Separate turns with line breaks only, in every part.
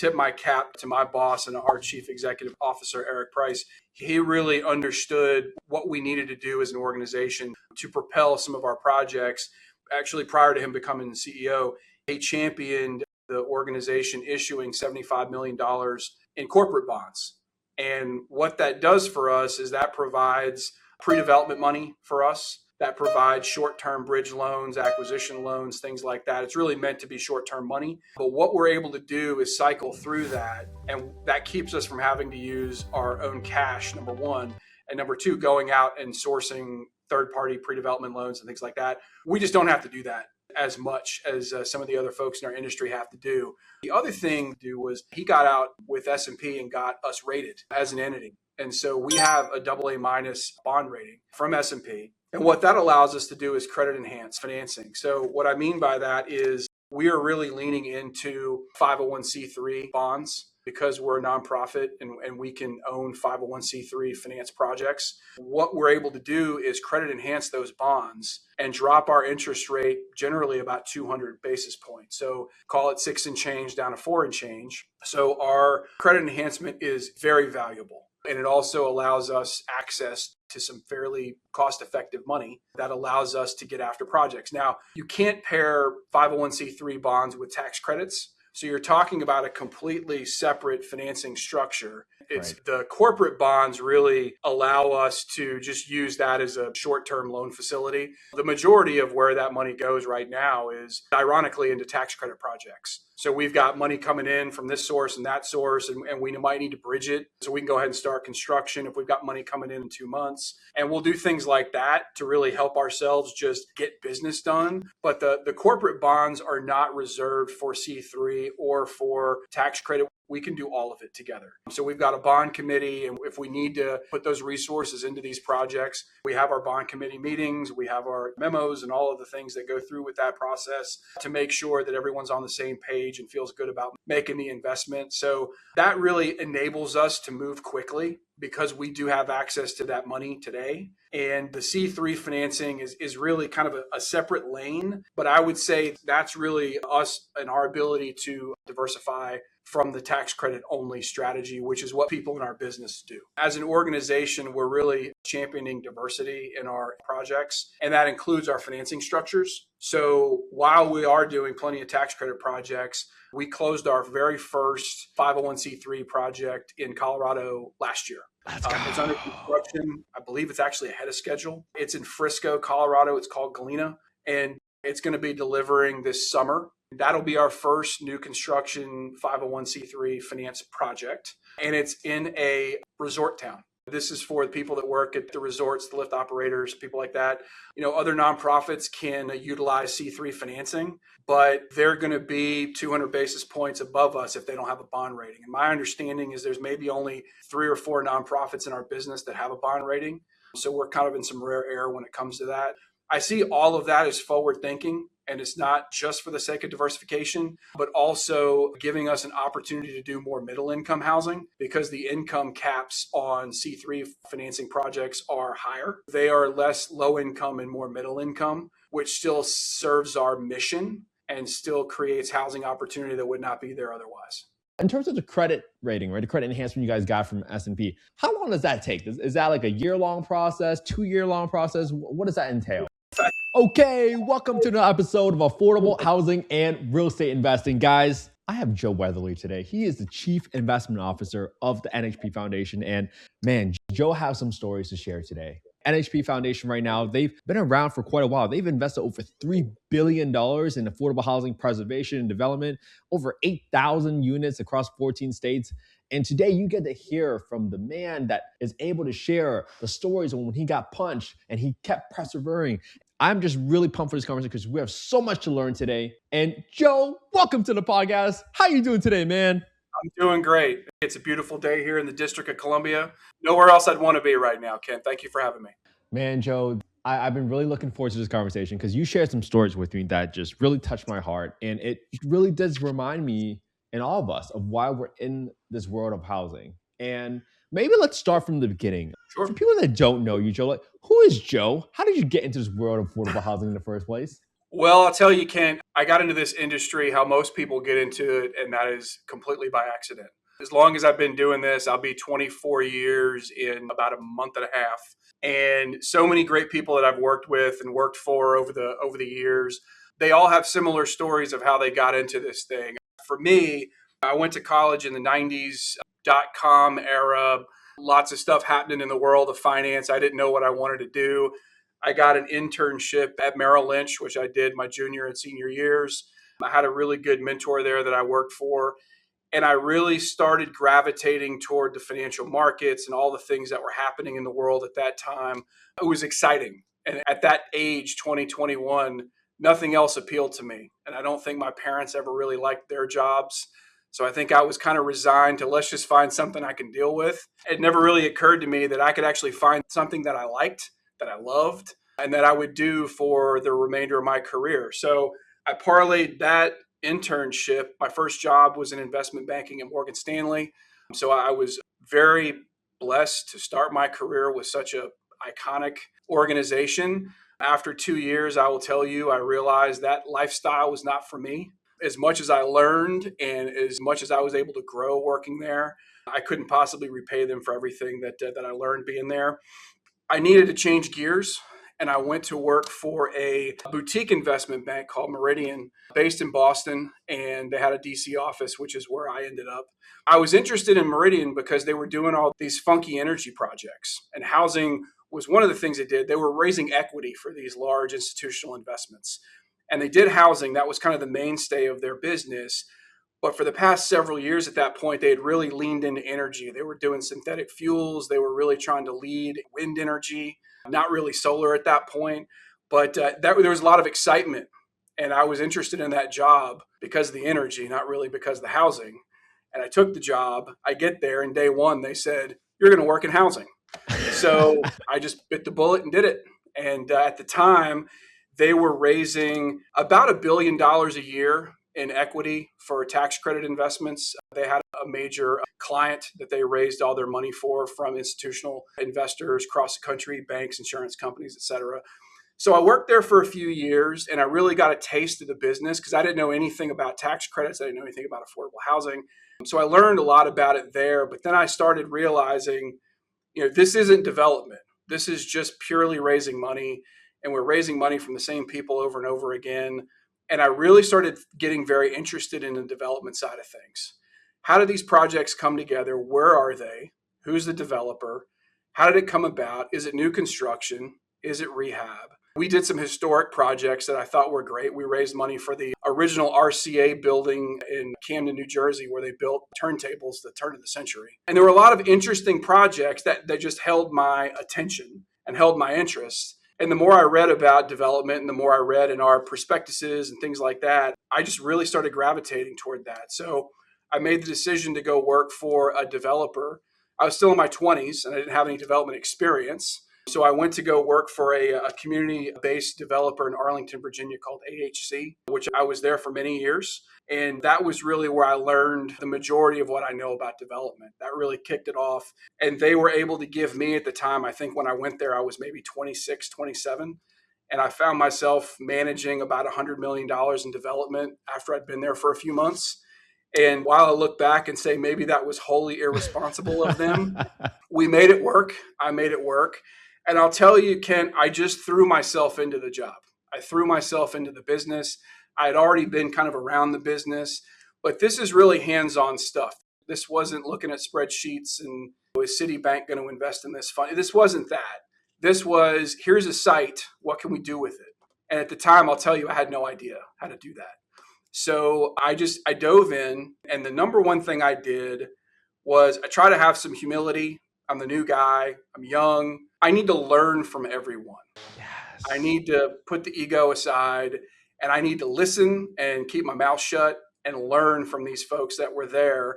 tip my cap to my boss and our chief executive officer, Eric Price. He really understood what we needed to do as an organization to propel some of our projects. Actually, prior to him becoming the CEO, he championed the organization issuing $75 million in corporate bonds. And what that does for us is that provides pre-development money for us. That provides short-term bridge loans, acquisition loans, things like that. It's really meant to be short-term money. But what we're able to do is cycle through that. And that keeps us from having to use our own cash, number one. And number two, going out and sourcing third-party pre-development loans and things like that. We just don't have to do that as much as some of the other folks in our industry have to do. The other thing to do was he got out with S&P and got us rated as an entity. And so we have a AA minus bond rating from S&P. And what that allows us to do is credit enhanced financing. So what I mean by that is we are really leaning into 501c3 bonds because we're a nonprofit and we can own 501c3 finance projects. What we're able to do is credit enhance those bonds and drop our interest rate generally about 200 basis points. So call it 6 and change down to 4 and change. So our credit enhancement is very valuable. And it also allows us access to some fairly cost-effective money that allows us to get after projects. Now, you can't pair 501c3 bonds with tax credits. So you're talking about a completely separate financing structure. It's right. The corporate bonds really allow us to just use that as a short-term loan facility. The majority of where that money goes right now is ironically into tax credit projects. So we've got money coming in from this source and that source, and we might need to bridge it. So we can go ahead and start construction if we've got money coming in 2 months. And we'll do things like that to really help ourselves just get business done. But the corporate bonds are not reserved for C3 or for tax credit. We can do all of it together. So we've got a bond committee, and if we need to put those resources into these projects, we have our bond committee meetings, we have our memos and all of the things that go through with that process to make sure that everyone's on the same page and feels good about making the investment. So that really enables us to move quickly because we do have access to that money today. And the C3 financing is really kind of a separate lane, but I would say that's really us and our ability to diversify from the tax credit only strategy, which is what people in our business do. As an organization, we're really championing diversity in our projects, and that includes our financing structures. So while we are doing plenty of tax credit projects, we closed our very first 501c3 project in Colorado last year. It's under construction. I believe it's actually ahead of schedule. It's in Frisco, Colorado. It's called Galena, and it's going to be delivering this summer. That'll be our first new construction 501c3 finance project, and it's in a resort town. This is for the people that work at the resorts, the lift operators, people like that. You know, other nonprofits can utilize C3 financing, but they're going to be 200 basis points above us if they don't have a bond rating. And my understanding is there's maybe only 3 or 4 nonprofits in our business that have a bond rating. So we're kind of in some rare air when it comes to that. I see all of that as forward thinking, and it's not just for the sake of diversification, but also giving us an opportunity to do more middle income housing because the income caps on C3 financing projects are higher. They are less low income and more middle income, which still serves our mission and still creates housing opportunity that would not be there otherwise.
In terms of the credit rating, right, the credit enhancement you guys got from S&P, how long does that take? Is that like a year-long process, 2-year-long process? What does that entail? Okay, welcome to another episode of Affordable Housing and Real Estate Investing. Guys, I have Joe Weatherly today. He is the Chief Investment Officer of the NHP Foundation. And man, Joe has some stories to share today. NHP Foundation right now, they've been around for quite a while. They've invested over $3 billion in affordable housing preservation and development, over 8,000 units across 14 states. And today you get to hear from the man that is able to share the stories of when he got punched and he kept persevering. I'm just really pumped for this conversation because we have so much to learn today. And Joe, welcome to the podcast. How you doing today, man?
I'm doing great. It's a beautiful day here in the District of Columbia. Nowhere else I'd want to be right now, Kent. Thank you for having me.
Man, Joe, I've been really looking forward to this conversation because you shared some stories with me that just really touched my heart. And it really does remind me and all of us of why we're in this world of housing. And maybe let's start from the beginning.
Sure.
For people that don't know you, Joe, like, who is Joe? How did you get into this world of affordable housing in the first place?
Well, I'll tell you, Kent, I got into this industry how most people get into it, and that is completely by accident. As long as I've been doing this, I'll be 24 years in about a month and a half. And so many great people that I've worked with and worked for over the years, they all have similar stories of how they got into this thing. For me, I went to college in the 90s, .com era, lots of stuff happening in the world of finance. I didn't know what I wanted to do. I got an internship at Merrill Lynch, which I did my junior and senior years. I had a really good mentor there that I worked for. And I really started gravitating toward the financial markets and all the things that were happening in the world at that time. It was exciting. And at that age, 2021, nothing else appealed to me. And I don't think my parents ever really liked their jobs. So I think I was kind of resigned to let's just find something I can deal with. It never really occurred to me that I could actually find something that I liked, that I loved, and that I would do for the remainder of my career. So I parlayed that internship. My first job was in investment banking at Morgan Stanley. So I was very blessed to start my career with such a iconic organization. After 2 years, I will tell you, I realized that lifestyle was not for me. As much as I learned and as much as I was able to grow working there, I couldn't possibly repay them for everything that I learned being there. I needed to change gears, and I went to work for a boutique investment bank called Meridian, based in Boston, and they had a DC office, which is where I ended up. I was interested in Meridian because they were doing all these funky energy projects, and housing was one of the things they did. They were raising equity for these large institutional investments, and they did housing. That was kind of the mainstay of their business. But for the past several years at that point, they had really leaned into energy. They were doing synthetic fuels. They were really trying to lead wind energy, not really solar at that point. But there was a lot of excitement. And I was interested in that job because of the energy, not really because of the housing. And I took the job. I get there, and day one, they said, "You're going to work in housing." So I just bit the bullet and did it. And at the time, they were raising about $1 billion a year in equity for tax credit investments. They had a major client that they raised all their money for from institutional investors across the country, banks, insurance companies, et cetera. So I worked there for a few years, and I really got a taste of the business because I didn't know anything about tax credits. I didn't know anything about affordable housing. So I learned a lot about it there. But then I started realizing, this isn't development. This is just purely raising money, and we're raising money from the same people over and over again. And I really started getting very interested in the development side of things. How do these projects come together? Where are they? Who's the developer? How did it come about? Is it new construction? Is it rehab? We did some historic projects that I thought were great. We raised money for the original RCA building in Camden, New Jersey, where they built turntables at the turn of the century. And there were a lot of interesting projects that just held my attention and held my interest. And the more I read about development and the more I read in our prospectuses and things like that, I just really started gravitating toward that. So I made the decision to go work for a developer. I was still in my 20s and I didn't have any development experience. So I went to go work for a community-based developer in Arlington, Virginia called AHC, which I was there for many years. And that was really where I learned the majority of what I know about development. That really kicked it off. And they were able to give me at the time, I think when I went there, I was maybe 26, 27. And I found myself managing about $100 million in development after I'd been there for a few months. And while I look back and say maybe that was wholly irresponsible of them, we made it work. I made it work. And I'll tell you, Ken, I just threw myself into the job. I threw myself into the business. I had already been kind of around the business, but this is really hands-on stuff. This wasn't looking at spreadsheets and is Citibank going to invest in this fund? This wasn't that. This was, here's a site. What can we do with it? And at the time, I'll tell you, I had no idea how to do that. So I dove in, and the number one thing I did was I try to have some humility. I'm the new guy. I'm young. I need to learn from everyone.
Yes.
I need to put the ego aside, and I need to listen and keep my mouth shut and learn from these folks that were there.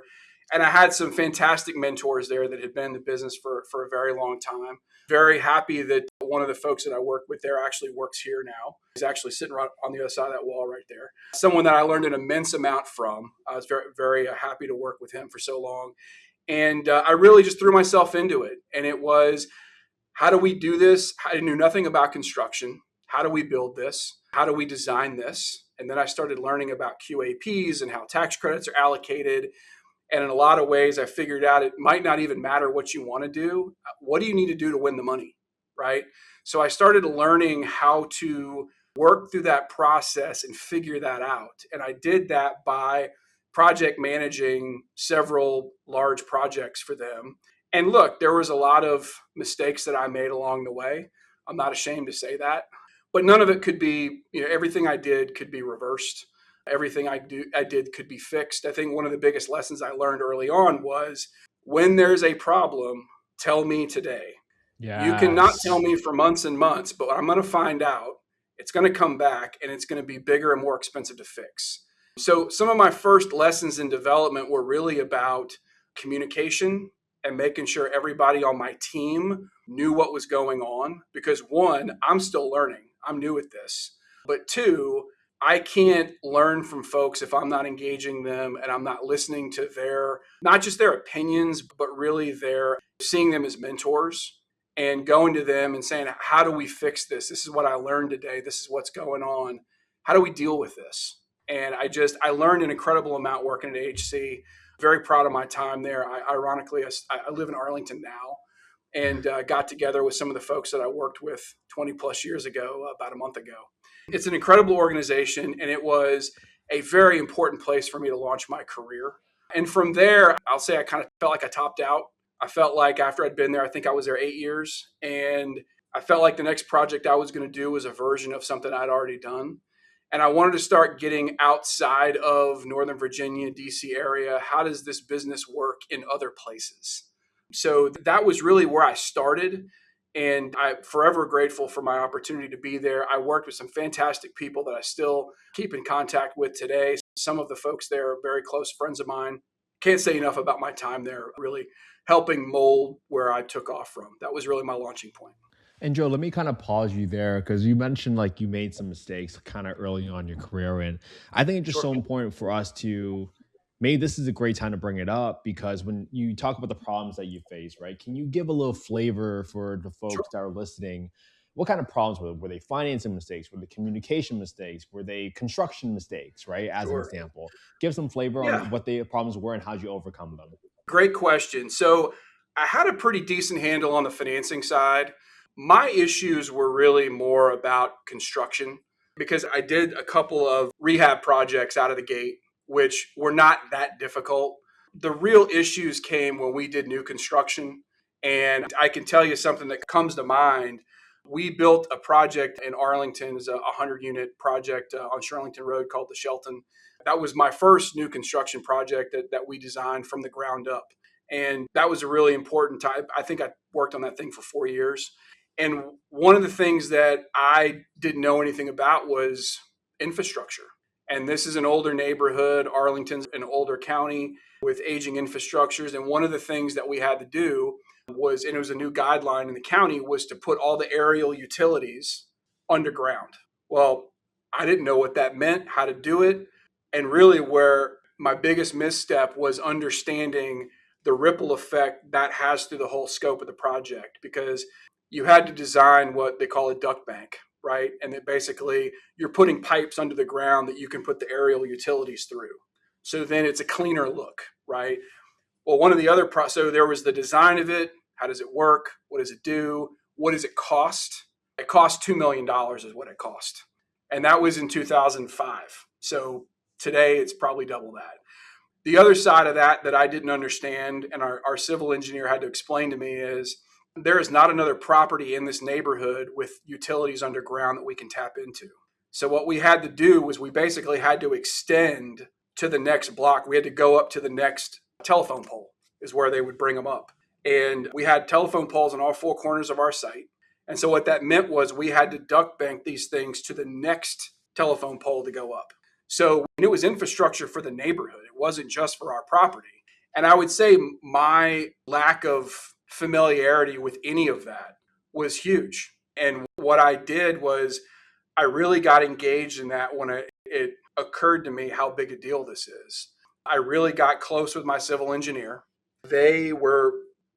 And I had some fantastic mentors there that had been in the business for a very long time. Very happy that one of the folks that I work with there actually works here now. He's actually sitting right on the other side of that wall right there. Someone that I learned an immense amount from. I was very, very happy to work with him for so long. And I really just threw myself into it. And it was, how do we do this? I knew nothing about construction. How do we build this? how do we design this? And then I started learning about QAPs and how tax credits are allocated. And in a lot of ways, I figured out it might not even matter what you want to do. What do you need to do to win the money, right? So I started learning how to work through that process and figure that out. And I did that by project managing several large projects for them. And look, there was a lot of mistakes that I made along the way. I'm not ashamed to say that. But none of it could be, everything I did could be reversed. Everything I did could be fixed. I think one of the biggest lessons I learned early on was when there's a problem, tell me today. You cannot tell
Yes.
me for months and months, but I'm going to find out. It's going to come back and it's going to be bigger and more expensive to fix. So some of my first lessons in development were really about communication and making sure everybody on my team knew what was going on. Because one, I'm still learning. I'm new at this. But two, I can't learn from folks if I'm not engaging them and I'm not listening to not just their opinions, but really seeing them as mentors and going to them and saying, how do we fix this? This is what I learned today. This is what's going on. How do we deal with this? And I learned an incredible amount working at AHC. Very proud of my time there. Ironically, I live in Arlington now and got together with some of the folks that I worked with 20 plus years ago, about a month ago. It's an incredible organization, and it was a very important place for me to launch my career. And from there, I'll say I kind of felt like I topped out. I felt like after I'd been there, I think I was there 8 years, and I felt like the next project I was going to do was a version of something I'd already done. And I wanted to start getting outside of Northern Virginia, DC area. How does this business work in other places? So that was really where I started. And I'm forever grateful for my opportunity to be there. I worked with some fantastic people that I still keep in contact with today. Some of the folks there are very close friends of mine. Can't say enough about my time there, really helping mold where I took off from. That was really my launching point.
And Joe, let me kind of pause you there because you mentioned like you made some mistakes kind of early on in your career. And I think it's just
Sure.
so important for us to maybe this is a great time to bring it up because when you talk about the problems that you face, right? Can you give a little flavor for the
Sure.
folks that are listening? What kind of problems were they? Were they financing mistakes? Were they communication mistakes? Were they construction mistakes, right? As an
Sure.
example, give some flavor
Yeah.
on what the problems were and how'd you overcome them.
Great question. So I had a pretty decent handle on the financing side. My issues were really more about construction because I did a couple of rehab projects out of the gate, which were not that difficult. The real issues came when we did new construction. And I can tell you something that comes to mind. We built a project in Arlington, it's a 100-unit project on Shirlington Road called the Shelton. That was my first new construction project that we designed from the ground up. And that was a really important time. I think I worked on that thing for 4 years. And one of the things that I didn't know anything about was infrastructure. And this is an older neighborhood. Arlington's an older county with aging infrastructures. And one of the things that we had to do was, and it was a new guideline in the county, was to put all the aerial utilities underground. Well, I didn't know what that meant, how to do it. And really, where my biggest misstep was understanding the ripple effect that has through the whole scope of the project, because you had to design what they call a duct bank, right? And that basically you're putting pipes under the ground that you can put the aerial utilities through. So then it's a cleaner look, right? Well, one of the other, so there was the design of it. How does it work? What does it do? What does it cost? It cost $2 million is what it cost. And that was in 2005. So today it's probably double that. The other side of that I didn't understand and our civil engineer had to explain to me is there is not another property in this neighborhood with utilities underground that we can tap into. So what we had to do was we basically had to extend to the next block. We had to go up to the next telephone pole is where they would bring them up. And we had telephone poles on all four corners of our site. And so what that meant was we had to duct bank these things to the next telephone pole to go up. So it was infrastructure for the neighborhood. It wasn't just for our property. And I would say my lack of familiarity with any of that was huge. And what I did was I really got engaged in that when it occurred to me how big a deal this is. I really got close with my civil engineer. They were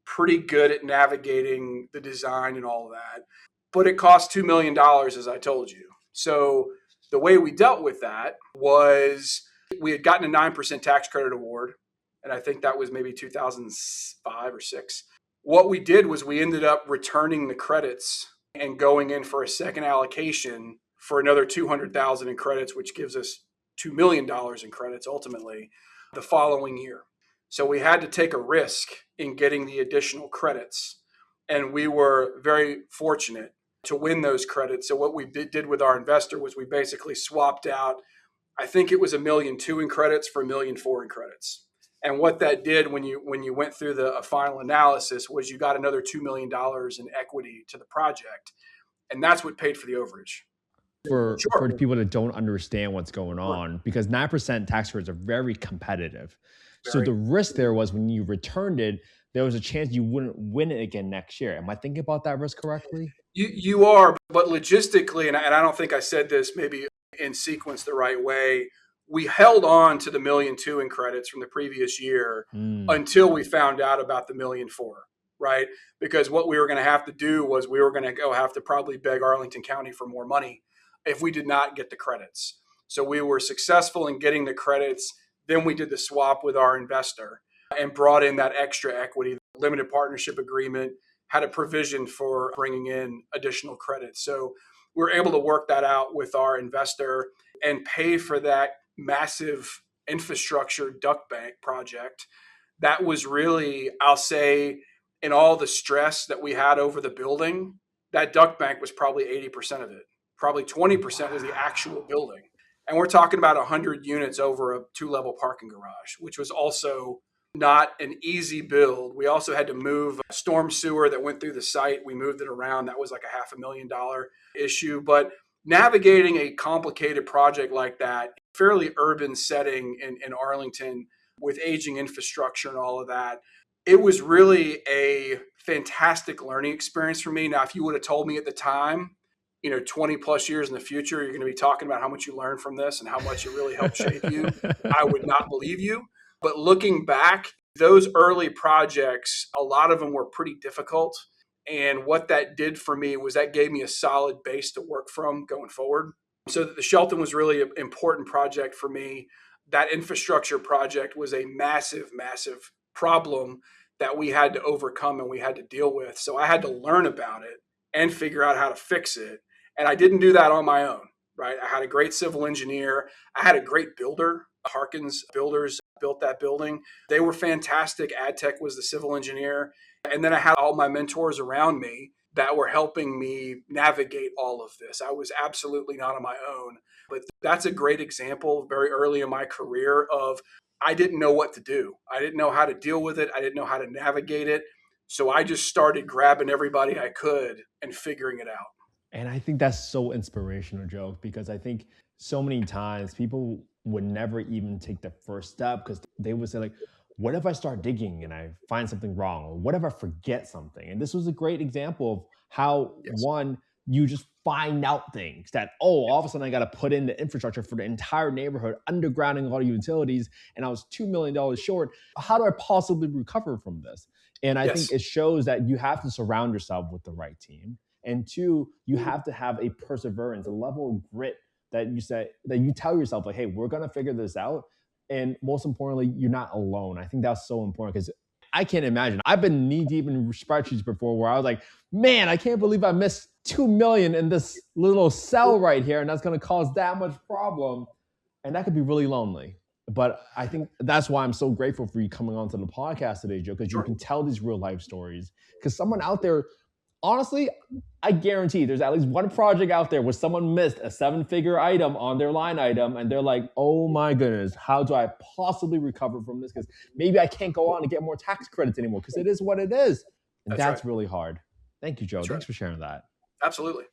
pretty good at navigating the design and all of that. But it cost $2 million, as I told you. So The way we dealt with that was we had gotten a 9% tax credit award, and I think that was maybe 2005 or 6. What we did was we ended up returning the credits and going in for a second allocation for another 200,000 in credits, which gives us $2 million in credits ultimately the following year. So we had to take a risk in getting the additional credits, and we were very fortunate to win those credits. So what we did with our investor was we basically swapped out, I think it was $1.2 million in credits for $1.4 million in credits. And what that did when you went through the final analysis was you got another $2 million in equity to the project. And that's what paid for the overage.
For the people that don't understand what's going on, because 9% tax rates are very competitive. So the risk there was when you returned it, there was a chance you wouldn't win it again next year. Am I thinking about that risk correctly?
You are, but logistically, and I don't think I said this maybe in sequence the right way, we held on to the $1.2 million in credits from the previous year until we found out about the $1.4 million, right? Because what we were going to have to do was we were going to go have to probably beg Arlington County for more money if we did not get the credits. So we were successful in getting the credits. Then we did the swap with our investor and brought in that extra equity. The limited partnership agreement had a provision for bringing in additional credits. So we were able to work that out with our investor and pay for that massive infrastructure duct bank project. That was really, I'll say, in all the stress that we had over the building, that duct bank was probably 80% of it. Probably 20% was the actual building. And we're talking about 100 units over a 2-level parking garage, which was also not an easy build. We also had to move a storm sewer that went through the site. We moved it around. That was like a $500,000 issue. But navigating a complicated project like that, fairly urban setting in Arlington with aging infrastructure and all of that, it was really a fantastic learning experience for me. Now, if you would have told me at the time, 20 plus years in the future, you're going to be talking about how much you learned from this and how much it really helped shape you, I would not believe you. But looking back, those early projects, a lot of them were pretty difficult. And what that did for me was that gave me a solid base to work from going forward. So the Shelton was really an important project for me. That infrastructure project was a massive, massive problem that we had to overcome and we had to deal with. So I had to learn about it and figure out how to fix it. And I didn't do that on my own, right? I had a great civil engineer. I had a great builder. Harkins Builders built that building. They were fantastic. AdTech was the civil engineer. And then I had all my mentors around me that were helping me navigate all of this. I was absolutely not on my own. But that's a great example very early in my career of I didn't know what to do. I didn't know how to deal with it. I didn't know how to navigate it. So I just started grabbing everybody I could and figuring it out.
And I think that's so inspirational, Joe, because I think so many times people would never even take the first step because they would say like, what if I start digging and I find something wrong? Or what if I forget something? And this was a great example of how, one, you just find out things that, all of a sudden I got to put in the infrastructure for the entire neighborhood, undergrounding all the utilities, and I was $2 million short. How do I possibly recover from this? And I think it shows that you have to surround yourself with the right team. And two, you have to have a perseverance, a level of grit that you tell yourself like, hey, we're going to figure this out. And most importantly, you're not alone. I think that's so important because I can't imagine. I've been knee deep in spreadsheets before where I was like, man, I can't believe I missed $2 million in this little cell right here. And that's going to cause that much problem. And that could be really lonely. But I think that's why I'm so grateful for you coming onto the podcast today, Joe, because you can tell these real life stories. Because someone out there, honestly, I guarantee there's at least one project out there where someone missed a 7-figure item on their line item and they're like, oh my goodness, how do I possibly recover from this? Because maybe I can't go on and get more tax credits anymore because it is what it is. And that's really hard. Thank you, Joe. Thanks for sharing that.
Absolutely.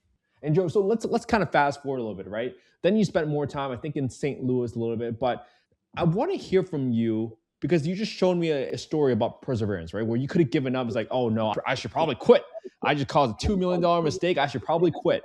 And Joe, so let's kind of fast forward a little bit, right? Then you spent more time, I think, in St. Louis a little bit, but I want to hear from you because you just showed me a story about perseverance, right? Where you could have given up. It's like, oh no, I should probably quit. I just caused a $2 million mistake. I should probably quit.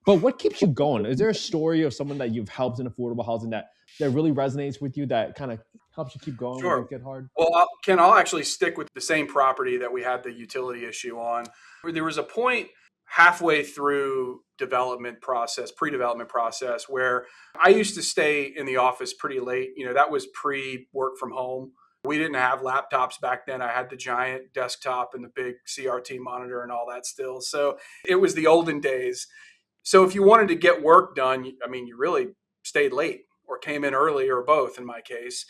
But what keeps you going? Is there a story of someone that you've helped in affordable housing that really resonates with you, that kind of helps you keep going when it get hard?
Well, Ken, I'll actually stick with the same property that we had the utility issue on. There was a point halfway through pre-development process, where I used to stay in the office pretty late. That was pre-work from home. We didn't have laptops back then. I had the giant desktop and the big CRT monitor and all that still. So it was the olden days. So if you wanted to get work done, you really stayed late or came in early or both in my case.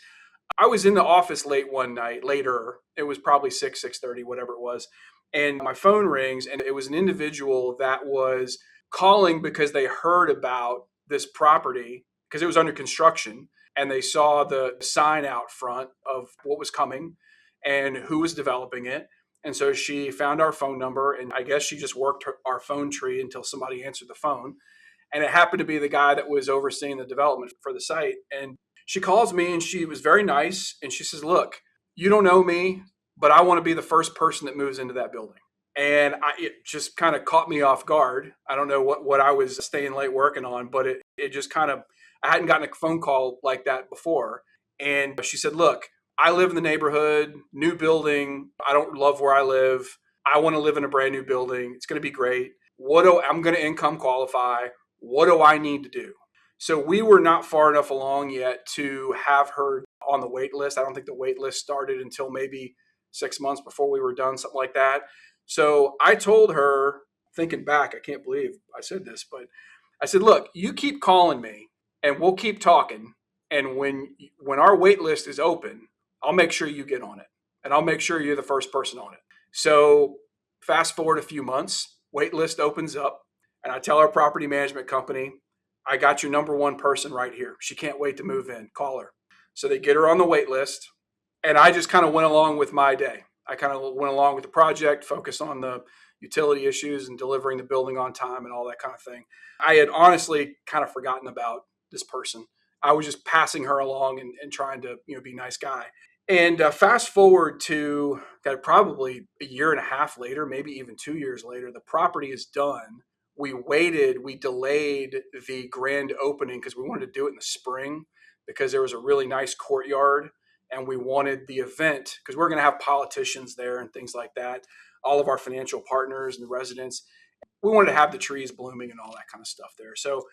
I was in the office late one night, later. It was probably 6:30, whatever it was. And my phone rings, and it was an individual that was calling because they heard about this property because it was under construction, and they saw the sign out front of what was coming and who was developing it. And so she found our phone number, and I guess she just worked our phone tree until somebody answered the phone. And it happened to be the guy that was overseeing the development for the site. And she calls me, and she was very nice. And she says, "Look, you don't know me, but I want to be the first person that moves into that building." And it just kind of caught me off guard. I don't know what I was staying late working on, but it just kind of, I hadn't gotten a phone call like that before. And she said, "Look, I live in the neighborhood, new building. I don't love where I live. I want to live in a brand new building. It's going to be great. I'm going to income qualify. What do I need to do?" So we were not far enough along yet to have her on the wait list. I don't think the wait list started until maybe 6 months before we were done, something like that. So I told her, thinking back, I can't believe I said this, but I said, "Look, you keep calling me and we'll keep talking. And when our wait list is open, I'll make sure you get on it. And I'll make sure you're the first person on it." So fast forward a few months, wait list opens up, and I tell our property management company, "I got your number one person right here. She can't wait to move in. Call her." So they get her on the wait list, and I just kind of went along with my day. I kind of went along with the project, focused on the utility issues and delivering the building on time and all that kind of thing. I had honestly kind of forgotten about this person. I was just passing her along and trying to be a nice guy. And fast forward to probably a year and a half later, maybe even 2 years later, the property is done. We delayed the grand opening because we wanted to do it in the spring because there was a really nice courtyard, and we wanted the event because we're going to have politicians there and things like that, all of our financial partners and the residents. We wanted to have the trees blooming and all that kind of stuff there. So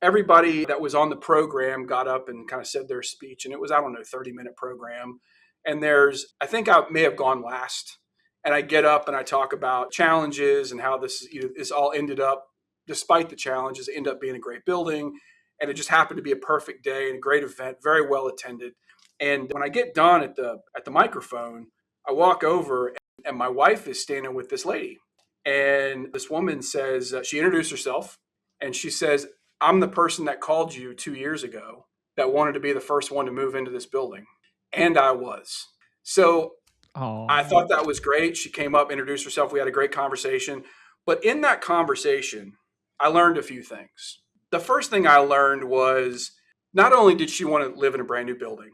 everybody that was on the program got up and kind of said their speech, and it was, I don't know, 30-minute program. And I think I may have gone last, and I get up and I talk about challenges and how this all ended up, despite the challenges, it ended up being a great building. And it just happened to be a perfect day and a great event, very well attended. And when I get done at the microphone, I walk over, and my wife is standing with this lady. And this woman says, she introduced herself, and she says, "I'm the person that called you 2 years ago that wanted to be the first one to move into this building." And I was. So I thought that was great. She came up, introduced herself. We had a great conversation. But in that conversation, I learned a few things. The first thing I learned was not only did she want to live in a brand new building,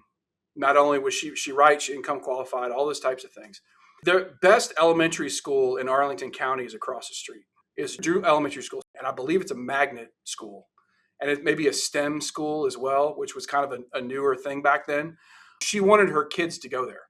not only was she right, she income qualified, all those types of things. The best elementary school in Arlington County is across the street. It's Drew Elementary School, and I believe it's a magnet school. And it may be a STEM school as well, which was kind of a newer thing back then. She wanted her kids to go there.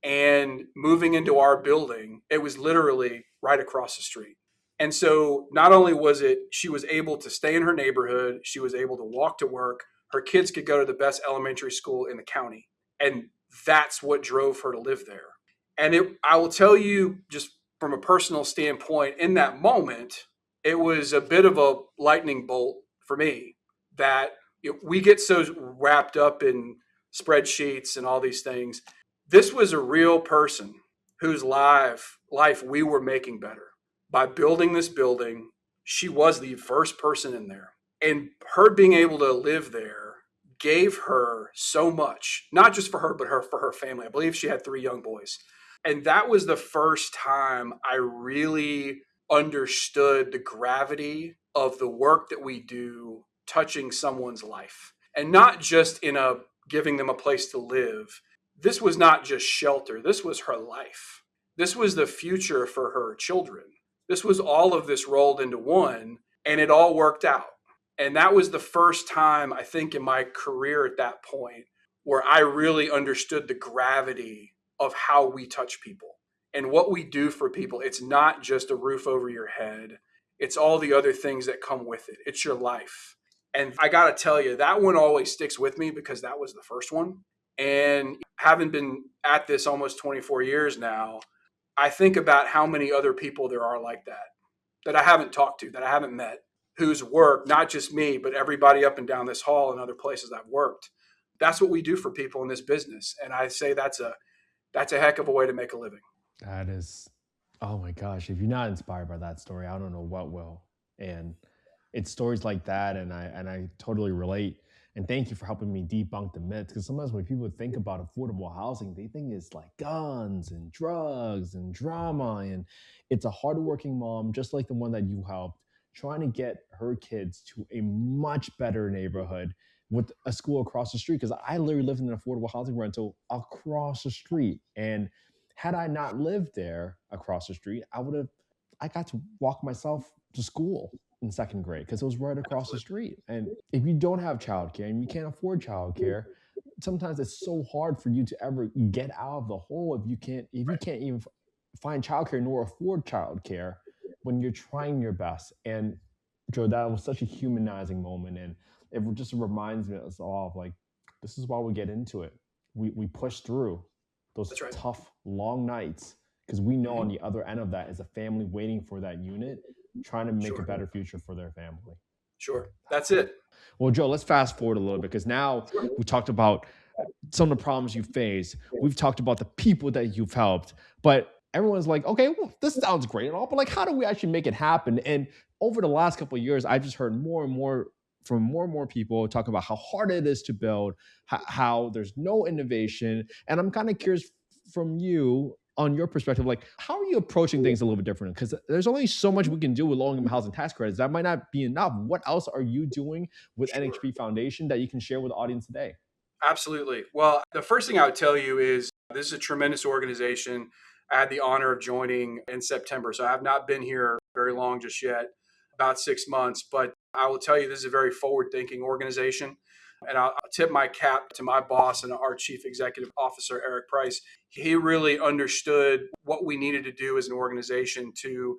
And moving into our building, it was literally right across the street. And so not only was it, she was able to stay in her neighborhood, she was able to walk to work, her kids could go to the best elementary school in the county. And that's what drove her to live there. And I will tell you, just from a personal standpoint, in that moment, it was a bit of a lightning bolt for me that we get so wrapped up in spreadsheets and all these things. This was a real person whose life we were making better. By building this building, she was the first person in there. And her being able to live there gave her so much, not just for her, but for her family. I believe she had 3 young boys. And that was the first time I really understood the gravity of the work that we do touching someone's life. And not just giving them a place to live. This was not just shelter. This was her life. This was the future for her children. This was all of this rolled into one, and it all worked out. And that was the first time, I think, in my career at that point where I really understood the gravity of how we touch people and what we do for people. It's not just a roof over your head. It's all the other things that come with it. It's your life. And I got to tell you, that one always sticks with me because that was the first one. And having been at this almost 24 years now, I think about how many other people there are like that I haven't talked to, that I haven't met, whose work, not just me, but everybody up and down this hall and other places I've worked. That's what we do for people in this business. And I say that's a heck of a way to make a living.
That is, oh my gosh, if you're not inspired by that story, I don't know what will. And it's stories like that, and I totally relate. And thank you for helping me debunk the myths. Because sometimes when people think about affordable housing, they think it's like guns and drugs and drama. And it's a hardworking mom, just like the one that you helped, trying to get her kids to a much better neighborhood with a school across the street. Because I literally lived in an affordable housing rental across the street. And had I not lived there across the street, I got to walk myself to school in second grade because it was right across the street. And if you don't have childcare and you can't afford childcare, sometimes it's so hard for you to ever get out of the hole if you can't even find childcare nor afford childcare when you're trying your best. And Joe, that was such a humanizing moment, and it just reminds me of us all of like, this is why we get into it. We push through those
That's right.
tough long nights because we know on the other end of that is a family waiting for that unit, trying to make a better future for their family.
Sure. That's it.
Well, Joe, let's fast forward a little bit because now we talked about some of the problems you face. We've talked about the people that you've helped, but everyone's like, okay, well, this sounds great and all, but like, how do we actually make it happen? And over the last couple of years, I've just heard more and more from more and more people talk about how hard it is to build, how there's no innovation. And I'm kind of curious from you on your perspective, like how are you approaching things a little bit different? Because there's only so much we can do with low-income housing tax credits. That might not be enough. What else are you doing with NHP Foundation that you can share with the audience today?
Absolutely. Well, the first thing I would tell you is this is a tremendous organization. I had the honor of joining in September, so I have not been here very long just yet, about 6 months. But I will tell you, this is a very forward-thinking organization. And I'll tip my cap to my boss and our chief executive officer, Eric Price. He really understood what we needed to do as an organization to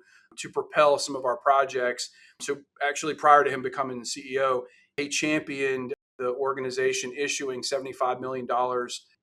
propel some of our projects. So actually, prior to him becoming the CEO, he championed the organization issuing $75 million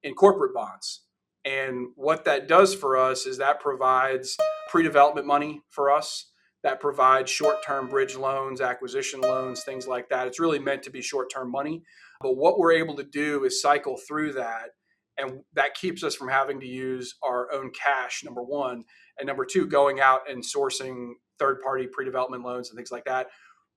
in corporate bonds. And what that does for us is that provides pre-development money for us. That provides short-term bridge loans, acquisition loans, things like that. It's really meant to be short-term money. But what we're able to do is cycle through that. And that keeps us from having to use our own cash, number one. And number two, going out and sourcing third-party pre-development loans and things like that.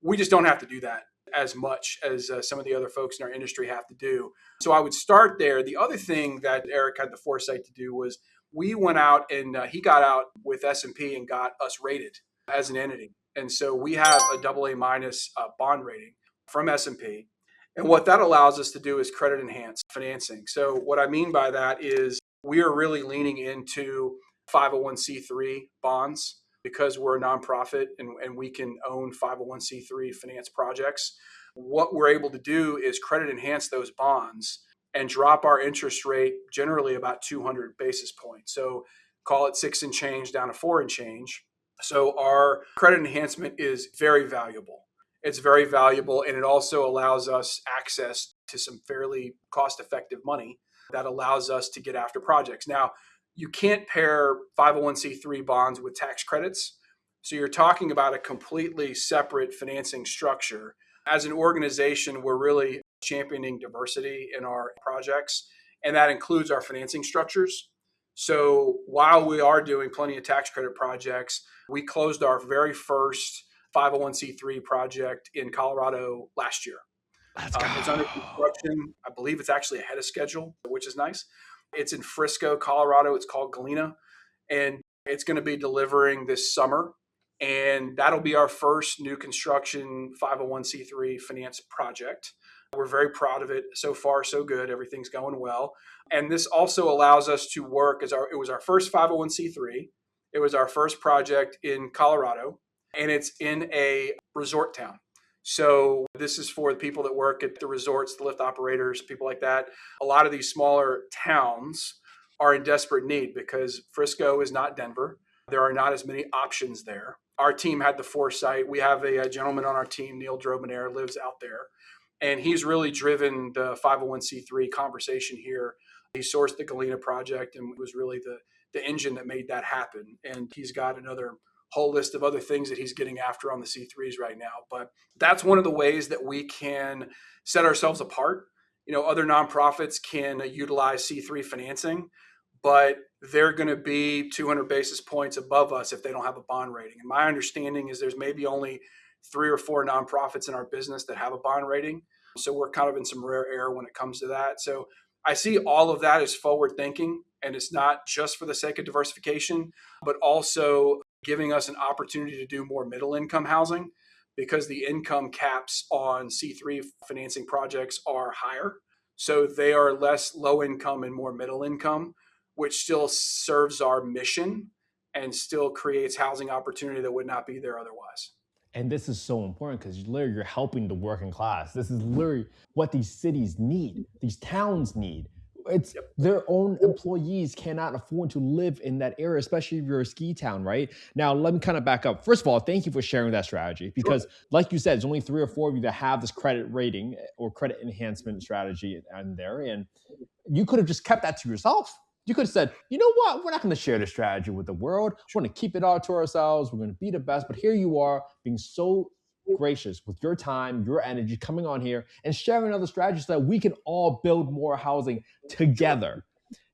We just don't have to do that as much as some of the other folks in our industry have to do. So I would start there. The other thing that Eric had the foresight to do was we went out and he got out with S&P and got us rated as an entity. And so we have a AA minus bond rating from S&P. And what that allows us to do is credit enhanced financing. So what I mean by that is we are really leaning into 501c3 bonds because we're a nonprofit and we can own 501c3 finance projects. What we're able to do is credit enhance those bonds and drop our interest rate generally about 200 basis points. So call it 6 and change down to 4 and change. So our credit enhancement is very valuable. It's very valuable, and it also allows us access to some fairly cost-effective money that allows us to get after projects. Now, you can't pair 501c3 bonds with tax credits. So you're talking about a completely separate financing structure. As an organization, we're really championing diversity in our projects, and that includes our financing structures. So while we are doing plenty of tax credit projects, we closed our very first 501c3 project in Colorado last year. It's under construction. I believe it's actually ahead of schedule, which is nice. It's in Frisco, Colorado. It's called Galena, and it's going to be delivering this summer. And that'll be our first new construction 501c3 finance project. We're very proud of it. So far, so good. Everything's going well. And this also allows us to work it was our first 501c3. It was our first project in Colorado, and it's in a resort town. So this is for the people that work at the resorts, the lift operators, people like that. A lot of these smaller towns are in desperate need because Frisco is not Denver. There are not as many options there. Our team had the foresight. We have a gentleman on our team, Neil Drobenair, lives out there. And he's really driven the 501c3 conversation here. He sourced the Galena project and was really the engine that made that happen. And he's got another whole list of other things that he's getting after on the C3s right now. But that's one of the ways that we can set ourselves apart. Other nonprofits can utilize C3 financing, but they're going to be 200 basis points above us if they don't have a bond rating. And my understanding is there's maybe only 3 or 4 nonprofits in our business that have a bond rating. So we're kind of in some rare air when it comes to that. So I see all of that as forward thinking, and it's not just for the sake of diversification, but also giving us an opportunity to do more middle income housing, because the income caps on C3 financing projects are higher. So they are less low income and more middle income, which still serves our mission and still creates housing opportunity that would not be there otherwise.
And this is so important because literally you're helping the working class. This is literally what these cities need, these towns need. It's their own employees cannot afford to live in that area, especially if you're a ski town, right? Now, let me kind of back up. First of all, thank you for sharing that strategy because, like you said, there's only 3 or 4 of you that have this credit rating or credit enhancement strategy in there. And you could have just kept that to yourself. You could have said, you know what? We're not going to share this strategy with the world. We're going to keep it all to ourselves. We're going to be the best. But here you are being so gracious with your time, your energy, coming on here and sharing other strategies so that we can all build more housing together.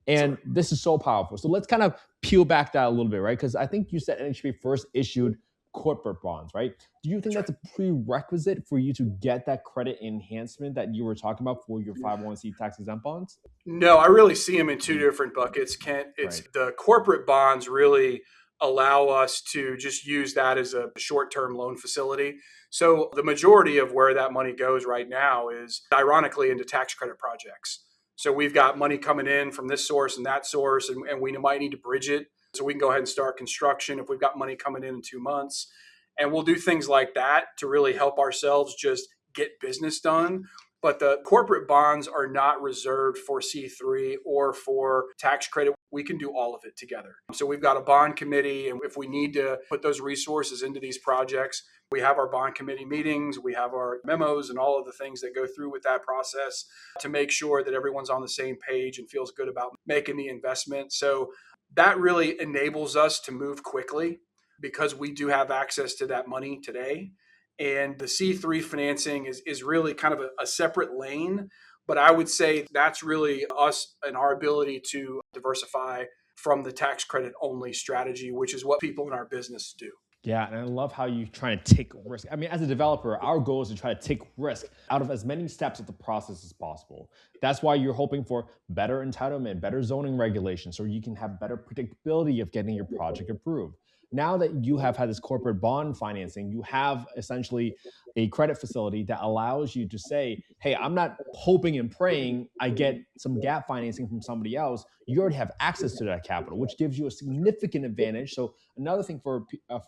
And this is so powerful. So let's kind of peel back that a little bit, right? Because I think you said NHP first issued corporate bonds, right? Do you think that's a prerequisite for you to get that credit enhancement that you were talking about for your 501c tax exempt bonds?
No, I really see them in 2 different buckets, Kent. It's the corporate bonds really allow us to just use that as a short-term loan facility. So the majority of where that money goes right now is ironically into tax credit projects. So we've got money coming in from this source and that source, and we might need to bridge it. So we can go ahead and start construction if we've got money coming in 2 months. And we'll do things like that to really help ourselves just get business done. But the corporate bonds are not reserved for C3 or for tax credit. We can do all of it together. So we've got a bond committee, and if we need to put those resources into these projects, we have our bond committee meetings, we have our memos and all of the things that go through with that process to make sure that everyone's on the same page and feels good about making the investment. So that really enables us to move quickly because we do have access to that money today. And the C3 financing is really kind of a separate lane. But I would say that's really us and our ability to diversify from the tax credit only strategy, which is what people in our business do.
Yeah, and I love how you try to take risk. I mean, as a developer, our goal is to try to take risk out of as many steps of the process as possible. That's why you're hoping for better entitlement, better zoning regulations, so you can have better predictability of getting your project approved. Now that you have had this corporate bond financing, you have essentially a credit facility that allows you to say, hey, I'm not hoping and praying I get some gap financing from somebody else. You already have access to that capital, which gives you a significant advantage. So another thing for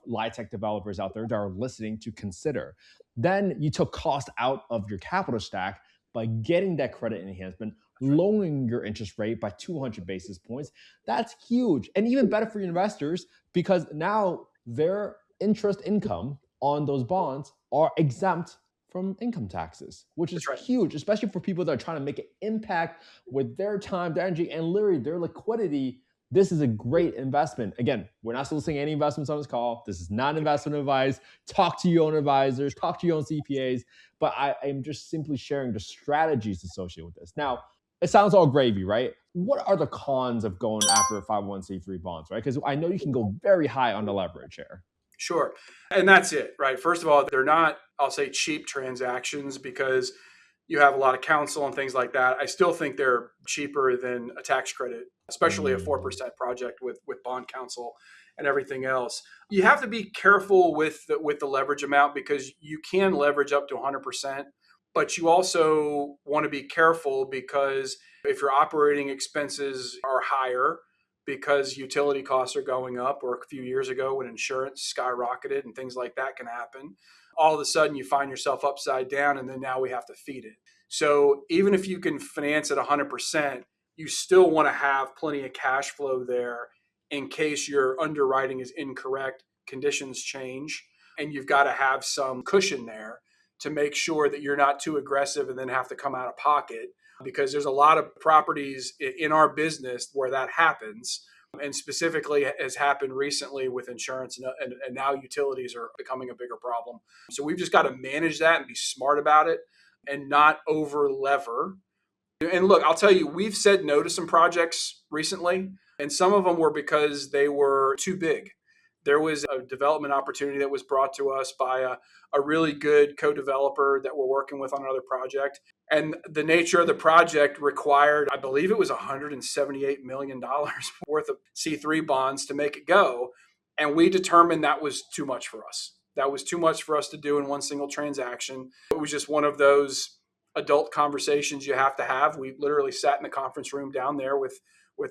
LIHTC developers out there that are listening to consider. Then you took cost out of your capital stack by getting that credit enhancement, lowering your interest rate by 200 basis points. That's huge. And even better for your investors because now their interest income on those bonds are exempt from income taxes, which is huge, especially for people that are trying to make an impact with their time, their energy, and literally their liquidity. This is a great investment. Again, we're not soliciting any investments on this call. This is not investment advice. Talk to your own advisors, talk to your own CPAs, but I am just simply sharing the strategies associated with this. Now, it sounds all gravy, right? What are the cons of going after 501c3 bonds, right? Because I know you can go very high on the leverage here.
Sure. And that's it, right? First of all, they're not, I'll say, cheap transactions because you have a lot of counsel and things like that. I still think they're cheaper than a tax credit, especially a 4% project with bond counsel and everything else. You have to be careful with the leverage amount because you can leverage up to 100%, but you also want to be careful because if your operating expenses are higher, because utility costs are going up, or a few years ago when insurance skyrocketed and things like that can happen, all of a sudden you find yourself upside down and then now we have to feed it. So even if you can finance at 100%, you still want to have plenty of cash flow there in case your underwriting is incorrect, conditions change, and you've got to have some cushion there to make sure that you're not too aggressive and then have to come out of pocket, because there's a lot of properties in our business where that happens. And specifically has happened recently with insurance, and now utilities are becoming a bigger problem. So we've just got to manage that and be smart about it and not over lever. And look, I'll tell you, we've said no to some projects recently, and some of them were because they were too big. There was a development opportunity that was brought to us by a really good co-developer that we're working with on another project. And the nature of the project required, I believe it was $178 million worth of C3 bonds to make it go. And we determined that was too much for us. That was too much for us to do in one single transaction. It was just one of those adult conversations you have to have. We literally sat in the conference room down there with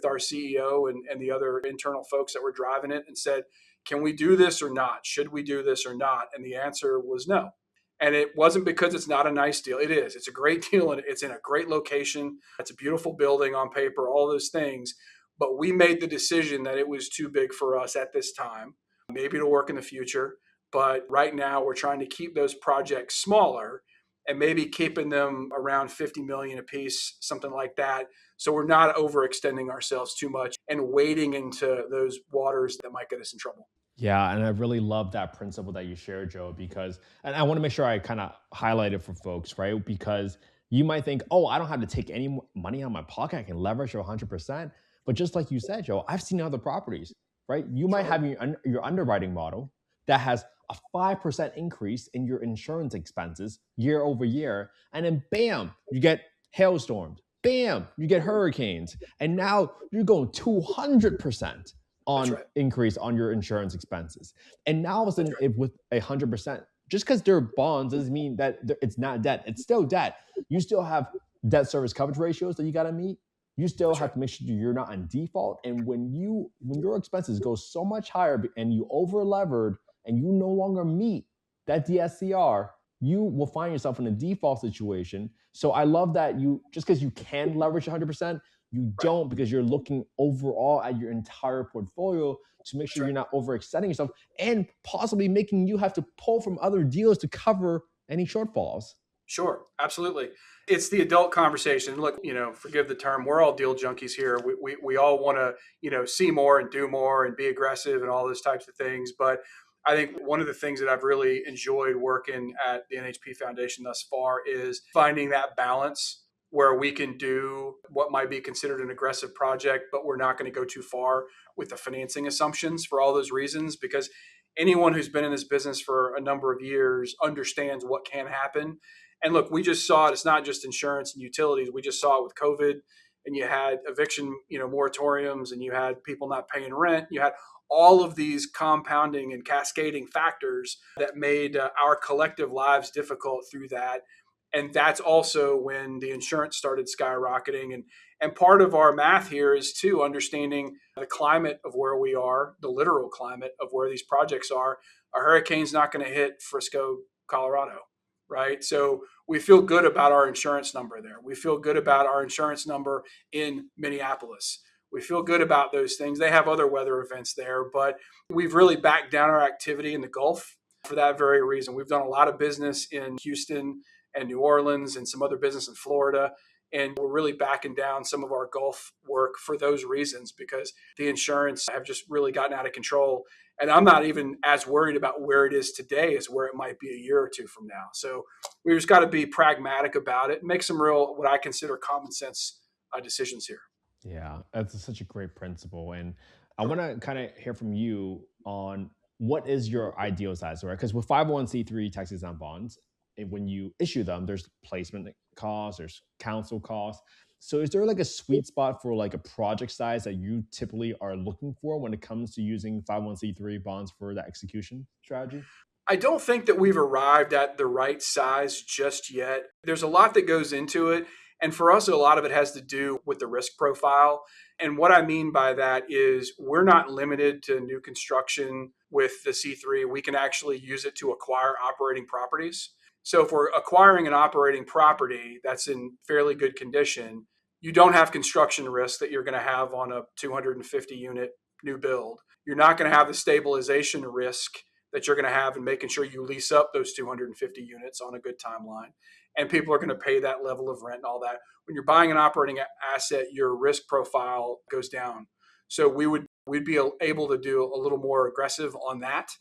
our CEO and the other internal folks that were driving it and said, can we do this or not? Should we do this or not? And the answer was no. And it wasn't because it's not a nice deal. It is. It's a great deal, and it's in a great location. It's a beautiful building on paper, all those things. But we made the decision that it was too big for us at this time. Maybe it'll work in the future. But right now, we're trying to keep those projects smaller and maybe keeping them around 50 million a piece, something like that. So we're not overextending ourselves too much and wading into those waters that might get us in trouble.
Yeah, and I really love that principle that you shared, Joe, because, and I want to make sure I kind of highlight it for folks, right? Because you might think, oh, I don't have to take any money out of my pocket. I can leverage 100%. But just like you said, Joe, I've seen other properties, right? You might have your underwriting model that has a 5% increase in your insurance expenses year over year. And then bam, you get hailstorms. Bam, you get hurricanes. And now you're going 200% on increase on your insurance expenses. And now all of a sudden, with 100%, just because they're bonds doesn't mean that it's not debt. It's still debt. You still have debt service coverage ratios that you got to meet. You still have to make sure you're not in default. And when your expenses go so much higher and you over levered and you no longer meet that DSCR, you will find yourself in a default situation. So I love that you, just because you can leverage 100%, you don't, because you're looking overall at your entire portfolio to make sure you're not overextending yourself and possibly making you have to pull from other deals to cover any shortfalls.
Sure, absolutely. It's the adult conversation. Look, forgive the term, we're all deal junkies here. We all want to, see more and do more and be aggressive and all those types of things. But I think one of the things that I've really enjoyed working at the NHP Foundation thus far is finding that balance where we can do what might be considered an aggressive project, but we're not going to go too far with the financing assumptions for all those reasons, because anyone who's been in this business for a number of years understands what can happen. And look, we just saw it. It's not just insurance and utilities. We just saw it with COVID, and you had eviction, moratoriums, and you had people not paying rent. You had all of these compounding and cascading factors that made our collective lives difficult through that. And that's also when the insurance started skyrocketing. And part of our math here is too understanding the climate of where we are, the literal climate of where these projects are. A hurricane's not going to hit Frisco, Colorado, right? So we feel good about our insurance number there. We feel good about our insurance number in Minneapolis. We feel good about those things. They have other weather events there, but we've really backed down our activity in the Gulf for that very reason. We've done a lot of business in Houston and New Orleans and some other business in Florida. And we're really backing down some of our Gulf work for those reasons, because the insurance have just really gotten out of control. And I'm not even as worried about where it is today as where it might be a year or two from now. So we just got to be pragmatic about it, make some real, what I consider common sense decisions here.
Yeah, that's such a great principle. And I want to kind of hear from you on what is your ideal size, right? Because with 501c3 tax-exempt bonds, when you issue them, there's placement costs, there's counsel costs. So is there like a sweet spot for like a project size that you typically are looking for when it comes to using 501c3 bonds for the execution strategy?
I don't think that we've arrived at the right size just yet. There's a lot that goes into it. And for us, a lot of it has to do with the risk profile. And what I mean by that is we're not limited to new construction with the C3. We can actually use it to acquire operating properties. So if we're acquiring an operating property that's in fairly good condition, you don't have construction risk that you're going to have on a 250 unit new build. You're not going to have the stabilization risk that you're going to have in making sure you lease up those 250 units on a good timeline. And people are going to pay that level of rent and all that. When you're buying an operating asset, your risk profile goes down. So we'd be able to do a little more aggressive on that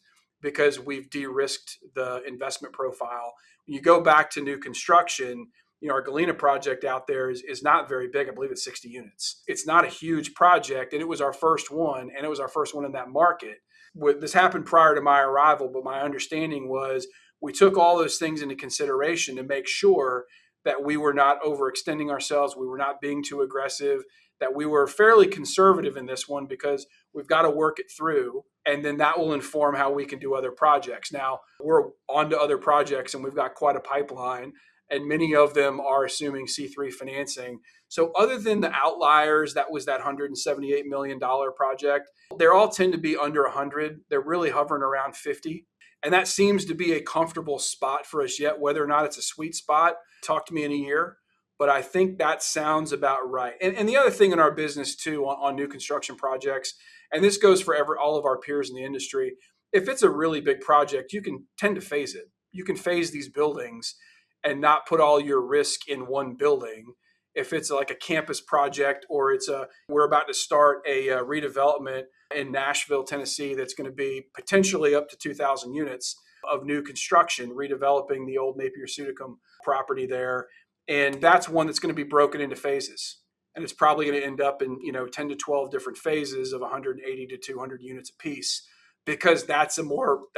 because we've de-risked the investment profile. When you go back to new construction, our Galena project out there is not very big. I believe it's 60 units. It's not a huge project, and it was our first one, and it was our first one in that market. This happened prior to my arrival, but my understanding was we took all those things into consideration to make sure that we were not overextending ourselves, we were not being too aggressive, that we were fairly conservative in this one because we've got to work it through, and then that will inform how we can do other projects. Now, we're on to other projects, and we've got quite a pipeline, and many of them are assuming C3 financing. So other than the outliers, that was that $178 million project, they all tend to be under 100. They're really hovering around 50. And that seems to be a comfortable spot for us yet. Whether or not it's a sweet spot, talk to me in a year. But I think that sounds about right. And the other thing in our business too, on new construction projects, and this goes for all of our peers in the industry, if it's a really big project, you can tend to phase it. You can phase these buildings and not put all your risk in one building. If it's like a campus project or we're about to start a redevelopment in Nashville, Tennessee, that's going to be potentially up to 2,000 units of new construction, redeveloping the old Napier Sudicum property there. And that's one that's going to be broken into phases. And it's probably going to end up in 10 to 12 different phases of 180 to 200 units a piece, because that's a more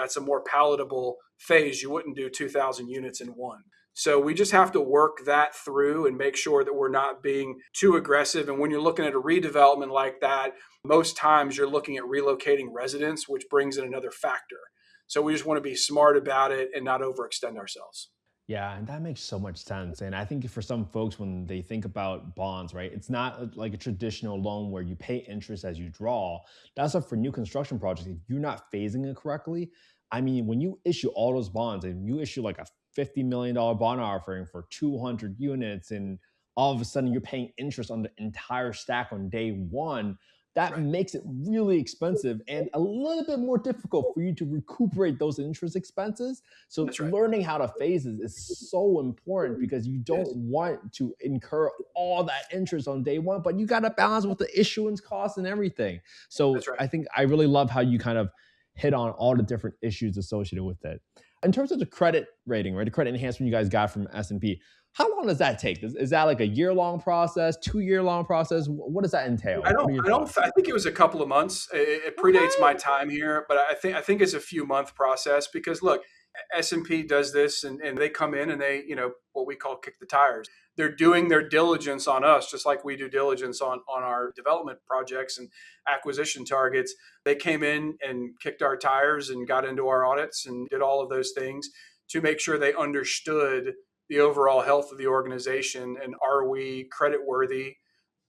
palatable phase. You wouldn't do 2,000 units in one. So we just have to work that through and make sure that we're not being too aggressive. And when you're looking at a redevelopment like that, most times you're looking at relocating residents, which brings in another factor. So we just want to be smart about it and not overextend ourselves.
Yeah, and that makes so much sense. And I think for some folks, when they think about bonds, right, it's not like a traditional loan where you pay interest as you draw. That's what for new construction projects, if you're not phasing it correctly. I mean, when you issue all those bonds and you issue like a $50 million bond offering for 200 units, and all of a sudden you're paying interest on the entire stack on day one, that
Right.
makes it really expensive and a little bit more difficult for you to recuperate those interest expenses. So
That's right.
learning how to phase is so important because you don't
Yes.
want to incur all that interest on day one, but you got to balance with the issuance costs and everything. So
That's right.
I think I really love how you kind of hit on all the different issues associated with it. In terms of the credit rating, right, the credit enhancement you guys got from S&P, how long does that take? Is that like a year-long process, 2-year-long process? What does that entail?
I
What
don't.
are your
I don't.
thoughts?
I think it was a couple of months. It predates my time here, but I think it's a few month process because look, S&P does this, and they come in and they what we call kick the tires. They're doing their diligence on us, just like we do diligence on our development projects and acquisition targets. They came in and kicked our tires and got into our audits and did all of those things to make sure they understood the overall health of the organization and are we credit worthy.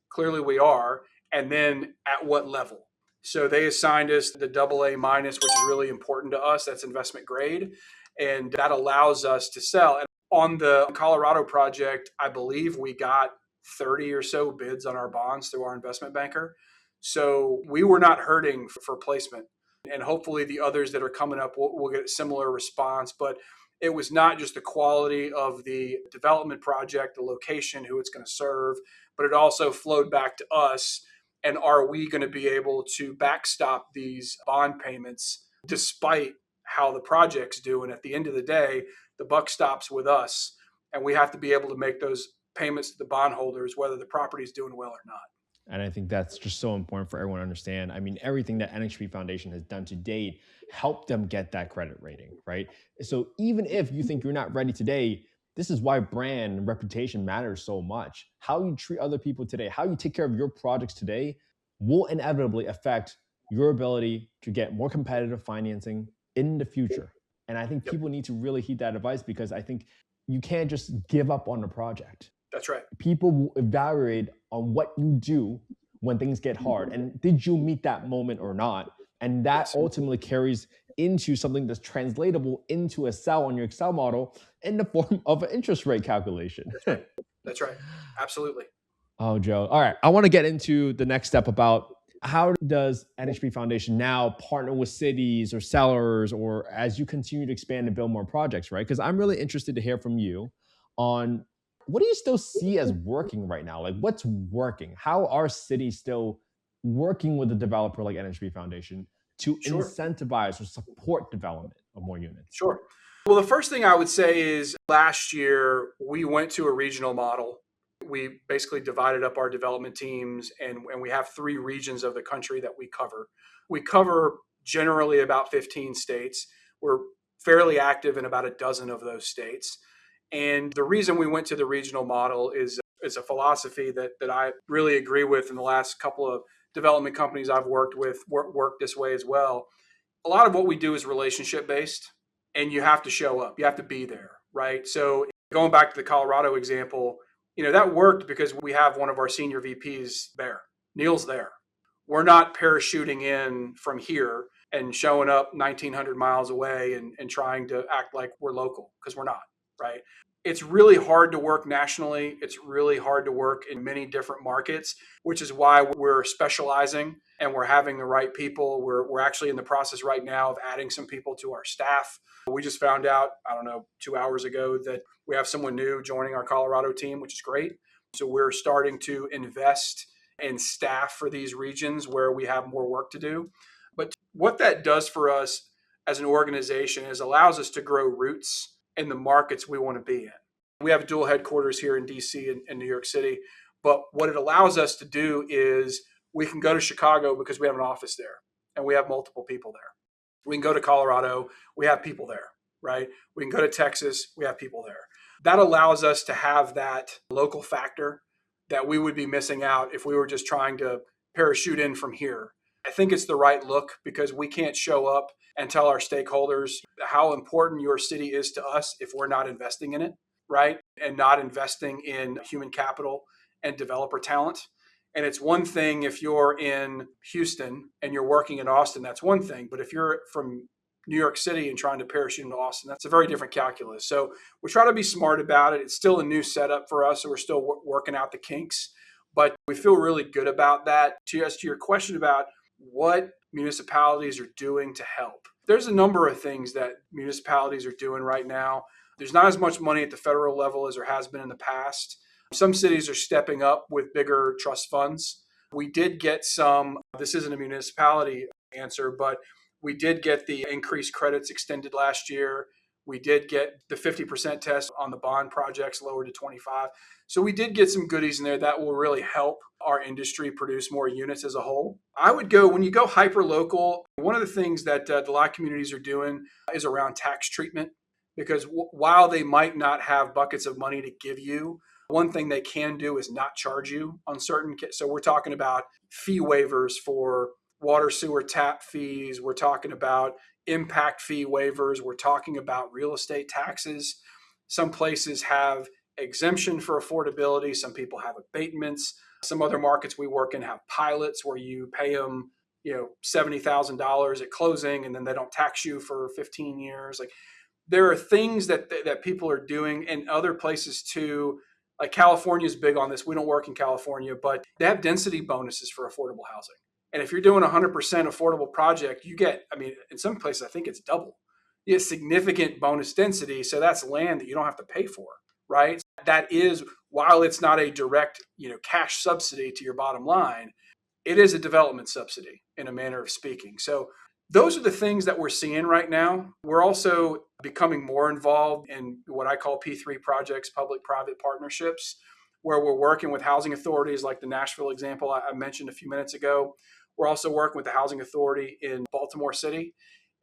Clearly we are. And then at what level? So they assigned us the AA minus, which is really important to us. That's investment grade. And that allows us to sell. And on the Colorado project, I believe we got 30 or so bids on our bonds through our investment banker. So we were not hurting for placement. And hopefully the others that are coming up will get a similar response. But it was not just the quality of the development project, the location, who it's going to serve, but it also flowed back to us. And are we going to be able to backstop these bond payments despite how the project's do? And at the end of the day, the buck stops with us. And we have to be able to make those payments to the bondholders, whether the property is doing well or not.
And I think that's just so important for everyone to understand. I mean, everything that NHP Foundation has done to date helped them get that credit rating, right? So even if you think you're not ready today, this is why brand and reputation matters so much. How you treat other people today, how you take care of your projects today will inevitably affect your ability to get more competitive financing in the future. And I think
Yep.
people need to really heed that advice because I think you can't just give up on the project.
That's right.
People will evaluate on what you do when things get hard. And did you meet that moment or not? And that
Yes.
ultimately carries into something that's translatable into a cell on your Excel model in the form of an interest rate calculation.
That's right. That's right. Absolutely.
Oh, Joe. All right. I want to get into the next step about How does NHP Foundation now partner with cities or sellers, or as you continue to expand and build more projects, right? Because I'm really interested to hear from you on what do you still see as working right now? Like what's working? How are cities still working with a developer like NHP Foundation to
Sure.
incentivize or support development of more units?
Sure. Well, the first thing I would say is last year we went to a regional model. We basically divided up our development teams, and we have 3 regions of the country that we cover. We cover generally about 15 states. We're fairly active in about a dozen of those states. And the reason we went to the regional model is a philosophy that I really agree with. In the last couple of development companies I've worked with work this way as well. A lot of what we do is relationship based, and you have to show up. You have to be there, right? So going back to the Colorado example, that worked because we have one of our senior VPs there. Neil's there. We're not parachuting in from here and showing up 1,900 miles away and trying to act like we're local, because we're not, right? It's really hard to work nationally. It's really hard to work in many different markets, which is why we're specializing and we're having the right people. We're actually in the process right now of adding some people to our staff. We just found out, I don't know, 2 hours ago that we have someone new joining our Colorado team, which is great. So we're starting to invest in staff for these regions where we have more work to do. But what that does for us as an organization is allows us to grow roots in the markets we want to be in. We have dual headquarters here in DC and New York City, but what it allows us to do is we can go to Chicago because we have an office there and we have multiple people there. We can go to Colorado, we have people there, right? We can go to Texas, we have people there. That allows us to have that local factor that we would be missing out if we were just trying to parachute in from here. I think it's the right look because we can't show up and tell our stakeholders how important your city is to us if we're not investing in it, right? And not investing in human capital and developer talent. And it's one thing if you're in Houston and you're working in Austin, that's one thing. But if you're from New York City and trying to parachute into Austin, that's a very different calculus. So we try to be smart about it. It's still a new setup for us, so we're still working out the kinks. But we feel really good about that. To your question about what municipalities are doing to help, there's a number of things that municipalities are doing right now. There's not as much money at the federal level as there has been in the past. Some cities are stepping up with bigger trust funds. We did get some, this isn't a municipality answer, but we did get the increased credits extended last year. We did get the 50% test on the bond projects lowered to 25. So we did get some goodies in there that will really help our industry produce more units as a whole. I would go, when you go hyper local, one of the things that the lot communities are doing is around tax treatment, because while they might not have buckets of money to give you, one thing they can do is not charge you on certain. So we're talking about fee waivers for water sewer tap fees. We're talking about impact fee waivers. We're talking about real estate taxes. Some places have exemption for affordability. Some people have abatements. Some other markets we work in have pilots where you pay them, $70,000 at closing, and then they don't tax you for 15 years. Like, there are things that people are doing, and other places too. Like California is big on this. We don't work in California, but they have density bonuses for affordable housing. And if you're doing a 100% affordable project, you get, in some places, I think it's double. You get significant bonus density. So that's land that you don't have to pay for, right? That is, while it's not a direct, cash subsidy to your bottom line, it is a development subsidy in a manner of speaking. So those are the things that we're seeing right now. We're also becoming more involved in what I call P3 projects, public-private partnerships, where we're working with housing authorities like the Nashville example I mentioned a few minutes ago. We're also working with the housing authority in Baltimore City.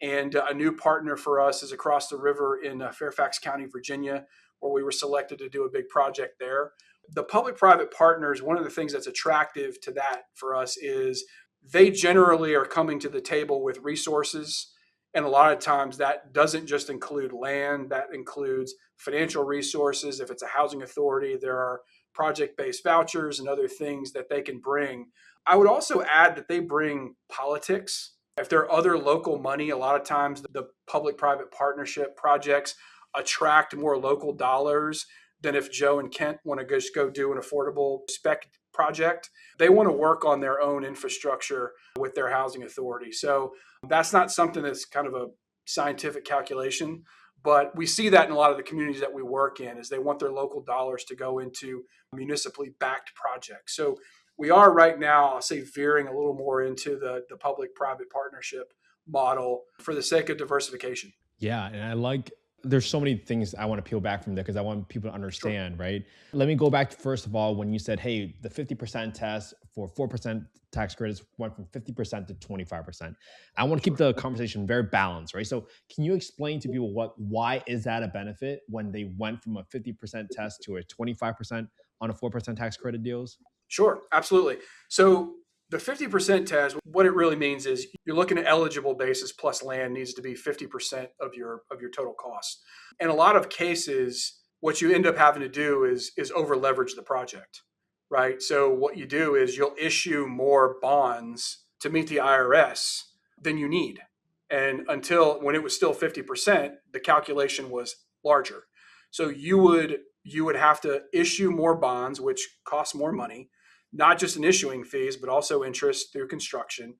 And a new partner for us is across the river in Fairfax County, Virginia, where we were selected to do a big project there. The public-private partners, one of the things that's attractive to that for us is they generally are coming to the table with resources. And a lot of times that doesn't just include land, that includes financial resources. If it's a housing authority, there are project-based vouchers and other things that they can bring. I would also add that they bring politics. If there are other local money, a lot of times the public-private partnership projects attract more local dollars than if Joe and Kent want to just go do an affordable spec project. They want to work on their own infrastructure with their housing authority. So that's not something that's kind of a scientific calculation, but we see that in a lot of the communities that we work in is they want their local dollars to go into municipally backed projects. So we are right now, I'll say, veering a little more into the public-private partnership model for the sake of diversification.
Yeah, and I like there's so many things I want to peel back from there because I want people to
Sure.
understand, right? Let me go back to, first of all, when you said, hey, the 50% test for 4% tax credits went from 50% to 25%. I want to keep
Sure.
the conversation very balanced, right? So can you explain to people why is that a benefit when they went from a 50% test to a 25% on a 4% tax credit deals?
Sure, absolutely. So the 50% test, what it really means is you're looking at eligible basis plus land needs to be 50% of your total cost. In a lot of cases, what you end up having to do is over leverage the project, right? So what you do is you'll issue more bonds to meet the IRS than you need. And until when it was still 50%, the calculation was larger. So you would have to issue more bonds, which costs more money, not just in issuing fees, but also interest through construction.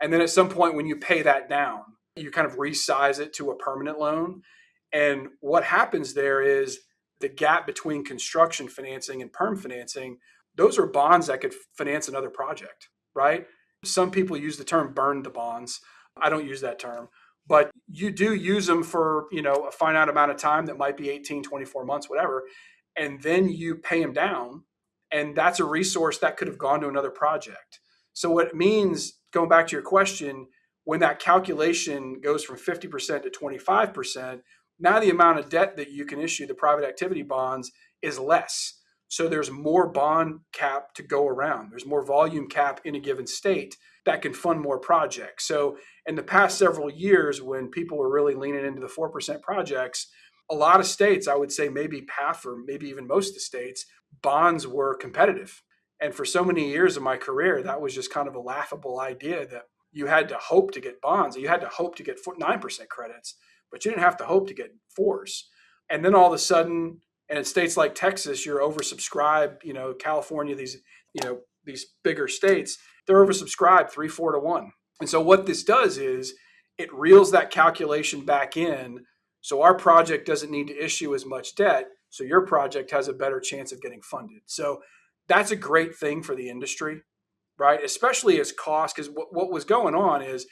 And then at some point, when you pay that down, you kind of resize it to a permanent loan. And what happens there is the gap between construction financing and perm financing, those are bonds that could finance another project, right? Some people use the term burn the bonds. I don't use that term, but you do use them for, a finite amount of time that might be 18, 24 months, whatever. And then you pay them down, and that's a resource that could have gone to another project. So what it means, going back to your question, when that calculation goes from 50% to 25%, now the amount of debt that you can issue, the private activity bonds, is less. So there's more bond cap to go around. There's more volume cap in a given state that can fund more projects. So in the past several years, when people were really leaning into the 4% projects, a lot of states, I would say maybe half or maybe even most of the states, bonds were competitive. And for so many years of my career, that was just kind of a laughable idea that you had to hope to get bonds. You had to hope to get 9% credits, but you didn't have to hope to get fours. And then all of a sudden, and in states like Texas, you're oversubscribed, California, these bigger states, they're oversubscribed 3-4 to 1. And so what this does is it reels that calculation back in. So our project doesn't need to issue as much debt. So your project has a better chance of getting funded. So that's a great thing for the industry, right? Especially as cost, because what was going on is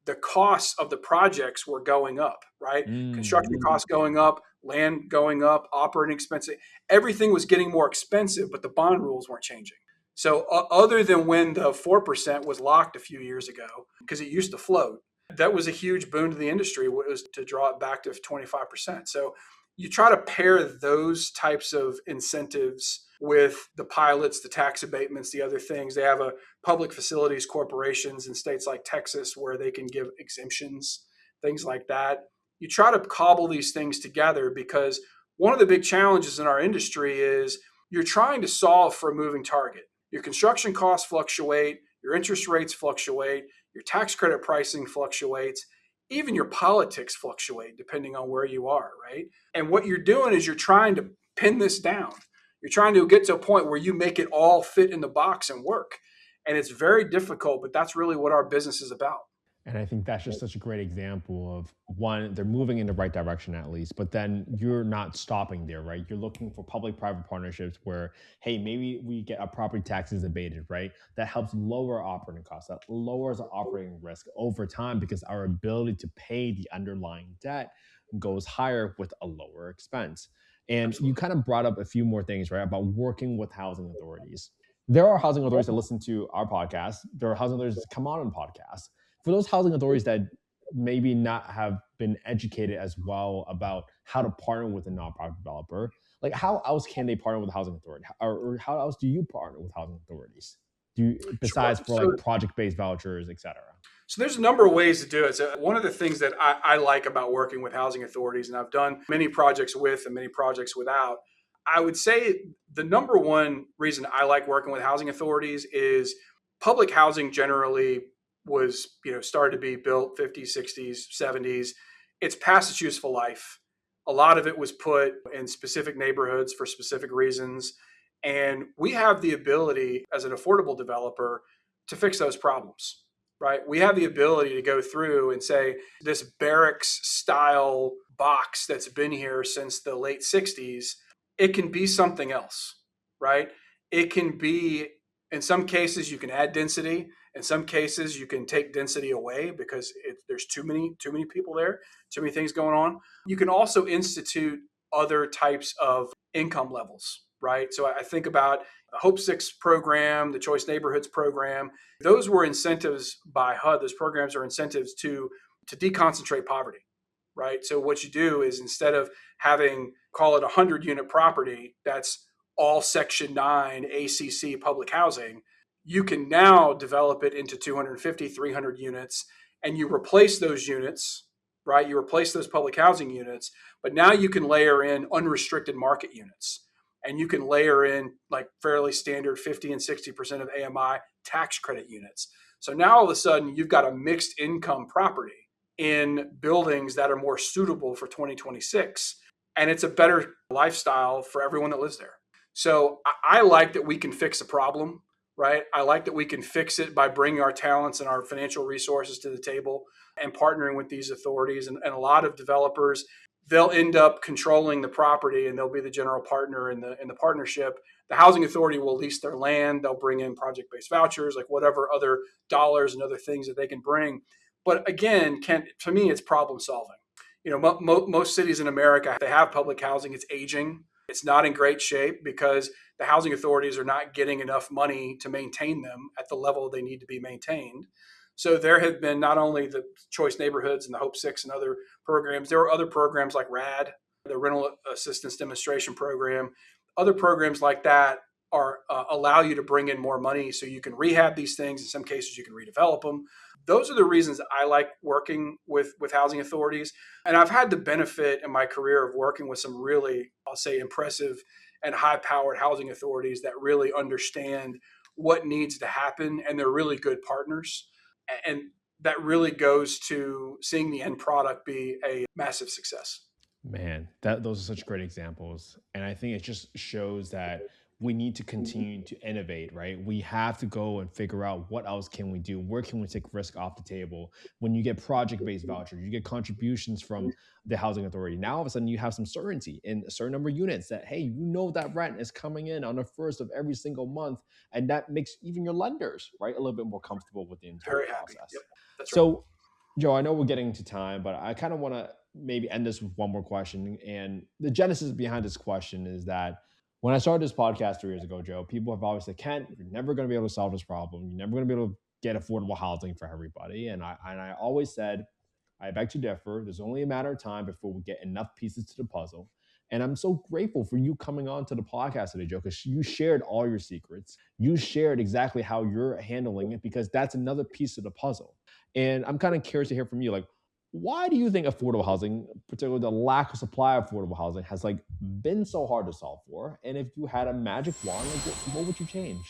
the costs of the projects were going up, right? Construction costs going up, land going up, operating expenses, everything was getting more expensive, but the bond rules weren't changing. So other than when the 4% was locked a few years ago, because it used to float, that was a huge boon to the industry, was to draw it back to 25%. So you try to pair those types of incentives with the pilots, the tax abatements, the other things. They have a public facilities corporations in states like Texas where they can give exemptions, things like that. You try to cobble these things together because one of the big challenges in our industry is you're trying to solve for a moving target. Your construction costs fluctuate, your interest rates fluctuate, your tax credit pricing fluctuates, even your politics fluctuate depending on where you are, right? And what you're doing is you're trying to pin this down. You're trying to get to a point where you make it all fit in the box and work. And it's very difficult, but that's really what our business is about.
And I think that's just such a great example of one, they're moving in the right direction at least, but then you're not stopping there, right? You're looking for public private partnerships where, hey, maybe we get our property taxes abated, right? That helps lower operating costs, that lowers our operating risk over time because our ability to pay the underlying debt goes higher with a lower expense. And you
Absolutely.
kind of brought up a few more things, right? About working with housing authorities. There are housing authorities that listen to our podcast. There are housing authorities that come on podcasts. For those housing authorities that maybe not have been educated as well about how to partner with a nonprofit developer, like how else can they partner with a housing authority, or how else do you partner with housing authorities? Do you, besides
Sure.
for like project-based vouchers, et cetera?
So there's a number of ways to do it. So one of the things that I like about working with housing authorities, and I've done many projects with and many projects without, I would say the number one reason I like working with housing authorities is public housing generally was, started to be built 50s, 60s, 70s. It's past its useful life. A lot of it was put in specific neighborhoods for specific reasons. And we have the ability as an affordable developer to fix those problems, right? We have the ability to go through and say, this barracks style box that's been here since the late 60s, it can be something else, right? It can be, in some cases, you can add density. In some cases, you can take density away because there's too many people there, too many things going on. You can also institute other types of income levels, right? So I think about the Hope 6 program, the Choice Neighborhoods program. Those were incentives by HUD. Those programs are incentives to deconcentrate poverty, right? So what you do is instead of having, call it 100-unit property that's all Section 9 ACC public housing, you can now develop it into 250, 300 units, and you replace those units, right? You replace those public housing units, but now you can layer in unrestricted market units. And you can layer in like fairly standard 50 and 60% of AMI tax credit units. So now all of a sudden you've got a mixed income property in buildings that are more suitable for 2026. And it's a better lifestyle for everyone that lives there. So I like that we can fix a problem, right? I like that we can fix it by bringing our talents and our financial resources to the table and partnering with these authorities. And a lot of developers, they'll end up controlling the property and they'll be the general partner in the partnership. The housing authority will lease their land. They'll bring in project-based vouchers, like whatever other dollars and other things that they can bring. But again, Kent, to me, it's problem solving. Most cities in America, they have public housing. It's aging. It's not in great shape because the housing authorities are not getting enough money to maintain them at the level they need to be maintained. So there have been not only the Choice Neighborhoods and the Hope 6 and other programs, there are other programs like RAD, the Rental Assistance Demonstration Program. Other programs like that are allow you to bring in more money so you can rehab these things. In some cases, you can redevelop them. Those are the reasons I like working with housing authorities. And I've had the benefit in my career of working with some really, I'll say, impressive and high-powered housing authorities that really understand what needs to happen, and they're really good partners. And that really goes to seeing the end product be a massive success.
Man, those are such great examples. And I think it just shows that we need to continue to innovate, right? We have to go and figure out what else can we do? Where can we take risk off the table? When you get project-based vouchers, you get contributions from the housing authority. Now all of a sudden you have some certainty in a certain number of units that, hey, you know that rent is coming in on the first of every single month. And that makes even your lenders, right, a little bit more comfortable with the entire process.
Yep, that's right.
So, Joe, I know we're getting to time, but I kind of want to maybe end this with one more question. And the genesis behind this question is that when I started this podcast 3 years ago, Joe, people have always said, Kent, you're never going to be able to solve this problem. You're never going to be able to get affordable housing for everybody. And I always said, I beg to differ. There's only a matter of time before we get enough pieces to the puzzle. And I'm so grateful for you coming on to the podcast today, Joe, because you shared all your secrets. You shared exactly how you're handling it, because that's another piece of the puzzle. And I'm kind of curious to hear from you, like, why do you think affordable housing, particularly the lack of supply of affordable housing, has been so hard to solve for? And if you had a magic wand, what would you change?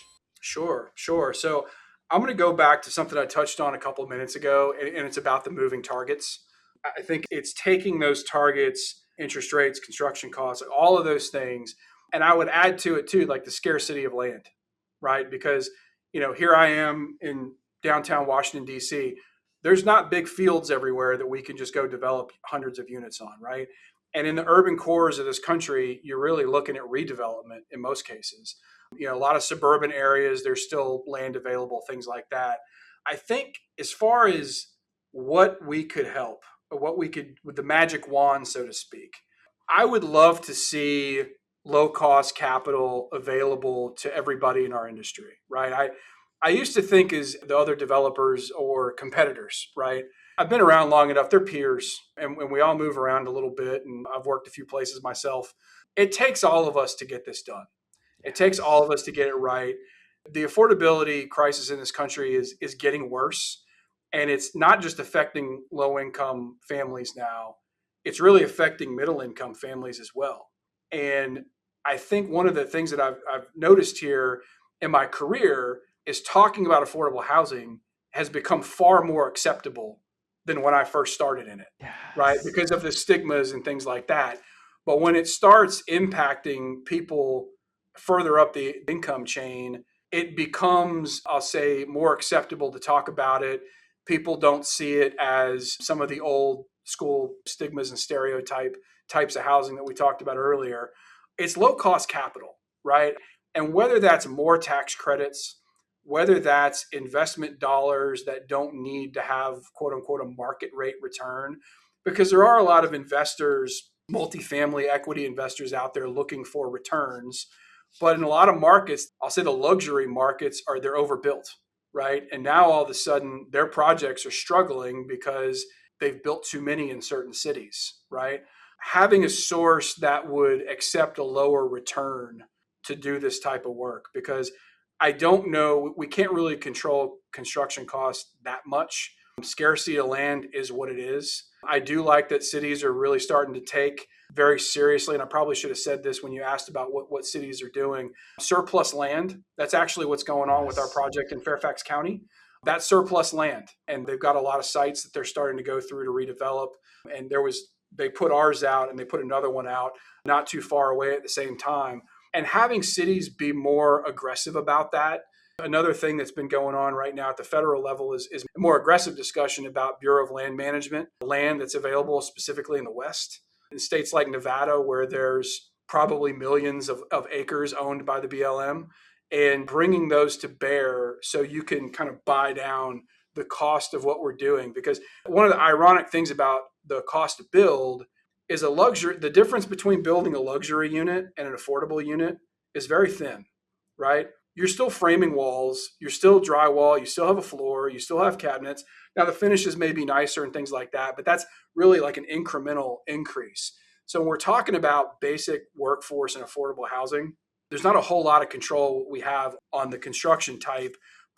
Sure. So I'm going to go back to something I touched on a couple of minutes ago, and it's about the moving targets. I think it's taking those targets, interest rates, construction costs, all of those things. And I would add to it too, like the scarcity of land, right? Because, here I am in downtown Washington, D.C. There's not big fields everywhere that we can just go develop hundreds of units on, right? And in the urban cores of this country, you're really looking at redevelopment in most cases. A lot of suburban areas, there's still land available, things like that. I think as far as what we could help, or what we could, with the magic wand, so to speak, I would love to see low cost capital available to everybody in our industry, right? I used to think as the other developers or competitors, right? I've been around long enough, they're peers, and we all move around a little bit, and I've worked a few places myself. It takes all of us to get this done. It takes all of us to get it right. The affordability crisis in this country is getting worse, and it's not just affecting low-income families now. It's really affecting middle-income families as well. And I think one of the things that I've noticed here in my career is talking about affordable housing has become far more acceptable than when I first started in it, right? Because of the stigmas and things like that. But when it starts impacting people further up the income chain, it becomes, I'll say, more acceptable to talk about it. People don't see it as some of the old school stigmas and types of housing that we talked about earlier. It's low cost capital, right? And whether that's more tax credits, whether that's investment dollars that don't need to have quote unquote a market rate return, because there are a lot of investors, multifamily equity investors out there looking for returns. But in a lot of markets, I'll say the luxury markets they're overbuilt, right? And now all of a sudden their projects are struggling because they've built too many in certain cities, right? Having a source that would accept a lower return to do this type of work, because I don't know, we can't really control construction costs that much. Scarcity of land is what it is. I do like that cities are really starting to take very seriously, and I probably should have said this when you asked about what cities are doing. Surplus land, that's actually what's going on with our project in Fairfax County. That's surplus land, and they've got a lot of sites that they're starting to go through to redevelop. And they put ours out and they put another one out not too far away at the same time. And having cities be more aggressive about that. Another thing that's been going on right now at the federal level is more aggressive discussion about Bureau of Land Management, land that's available specifically in the West. In states like Nevada, where there's probably millions of acres owned by the BLM, and bringing those to bear so you can kind of buy down the cost of what we're doing. Because one of the ironic things about the cost to build is the difference between building a luxury unit and an affordable unit is very thin, right? You're still framing walls, you're still drywall, you still have a floor, you still have cabinets. Now the finishes may be nicer and things like that, but that's really like an incremental increase. So when we're talking about basic workforce and affordable housing, there's not a whole lot of control we have on the construction type.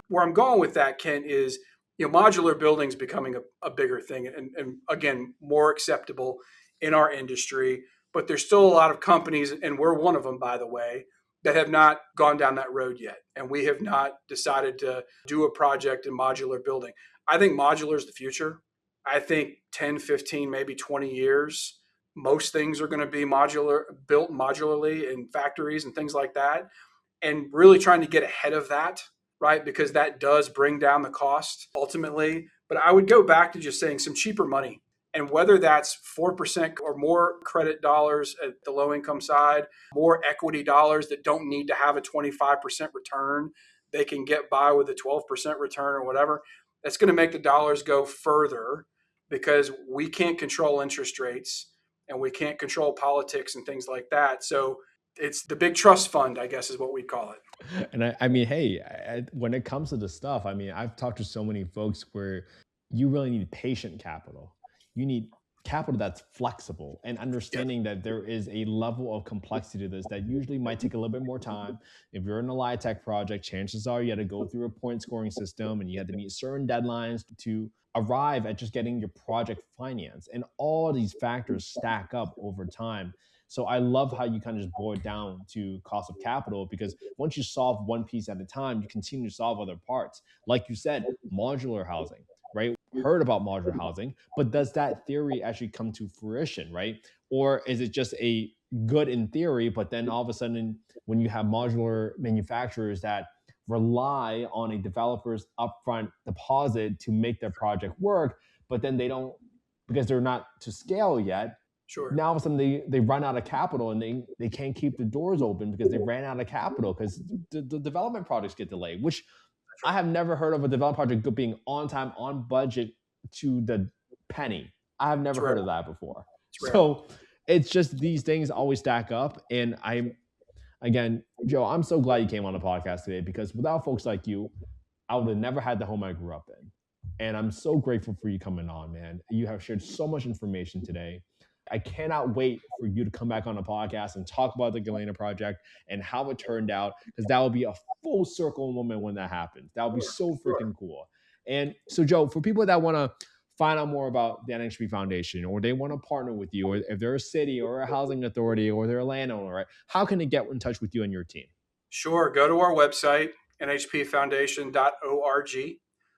Where I'm going with that, Kent, is modular buildings becoming a bigger thing, and again, more acceptable in our industry. But there's still a lot of companies, and we're one of them, by the way, that have not gone down that road yet. And we have not decided to do a project in modular building. I think modular is the future. I think 10, 15, maybe 20 years, most things are going to be built modularly in factories and things like that. And really trying to get ahead of that, right? Because that does bring down the cost ultimately. But I would go back to just saying some cheaper money. And whether that's 4% or more credit dollars at the low income side, more equity dollars that don't need to have a 25% return, they can get by with a 12% return or whatever, that's going to make the dollars go further, because we can't control interest rates and we can't control politics and things like that. So it's the big trust fund, I guess, is what we'd call it.
And I mean, hey, when it comes to the stuff, I mean, I've talked to so many folks where you really need patient capital. You need capital that's flexible, and understanding that there is a level of complexity to this that usually might take a little bit more time. If you're in a LIHTC project, chances are you had to go through a point scoring system and you had to meet certain deadlines to arrive at just getting your project financed. And all these factors stack up over time. So I love how you kind of just boil it down to cost of capital, because once you solve one piece at a time, you continue to solve other parts. Like you said, modular housing, right? Heard about modular housing, but does that theory actually come to fruition, right? Or is it just a good in theory, but then all of a sudden, when you have modular manufacturers that rely on a developer's upfront deposit to make their project work, but then they don't, because they're not to scale yet.
Sure.
Now all of a sudden they run out of capital, and they can't keep the doors open because they ran out of capital, because the development projects get delayed, which I have never heard of a development project being on time, on budget to the penny. I have never heard of that before. So it's just these things always stack up. And again, Joe, I'm so glad you came on the podcast today, because without folks like you, I would have never had the home I grew up in. And I'm so grateful for you coming on, man. You have shared so much information today. I cannot wait for you to come back on the podcast and talk about the Galena project and how it turned out, because that will be a full circle moment when that happens. That would be so freaking cool. And so, Joe, for people that want to find out more about the NHP Foundation, or they want to partner with you, or if they're a city or a housing authority or they're a landowner, right, how can they get in touch with you and your team?
Sure. Go to our website, nhpfoundation.org.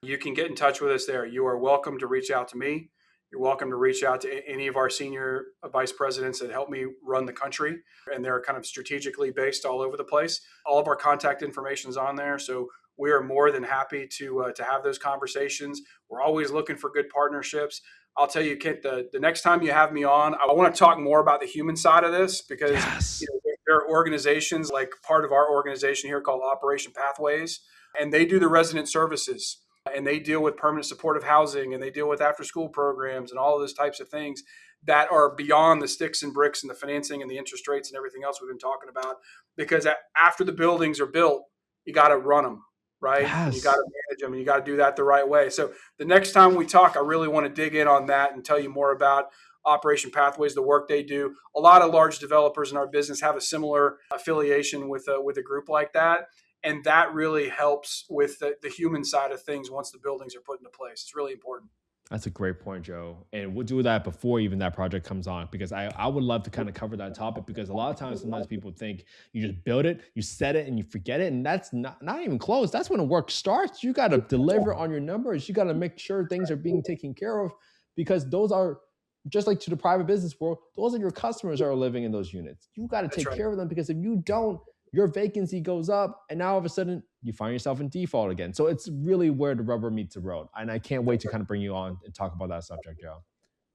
You can get in touch with us there. You are welcome to reach out to me. You're welcome to reach out to any of our senior vice presidents that help me run the country. And they're kind of strategically based all over the place. All of our contact information is on there. So we are more than happy to have those conversations. We're always looking for good partnerships. I'll tell you, Kent, the next time you have me on, I want to talk more about the human side of this because
Yes.
there are organizations like part of our organization here called Operation Pathways, and they do the resident services and they deal with permanent supportive housing and they deal with after school programs and all of those types of things that are beyond the sticks and bricks and the financing and the interest rates and everything else we've been talking about. Because after the buildings are built, you got to run them, right? And you got
Yes.
to manage them and you got to do that the right way. So the next time we talk, I really want to dig in on that and tell you more about Operation Pathways, the work they do. A lot of large developers in our business have a similar affiliation with a group like that. And that really helps with the human side of things once the buildings are put into place. It's really important.
That's a great point, Joe. And we'll do that before even that project comes on because I would love to kind of cover that topic because a lot of times, sometimes people think you just build it, you set it, and you forget it. And that's not even close. That's when the work starts. You got to deliver on your numbers. You got to make sure things are being taken care of because those are just like to the private business world, those are your customers that are living in those units. You got to take care of them because if you don't, your vacancy goes up and now all of a sudden you find yourself in default again. So it's really where the rubber meets the road. And I can't wait to kind of bring you on and talk about that subject, Joe.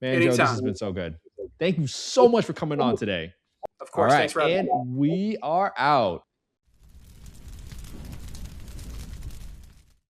Man,
Anytime.
Joe, this has been so good. Thank you so much for coming on today.
Of course.
All right,
Thanks for having me.
and we are out.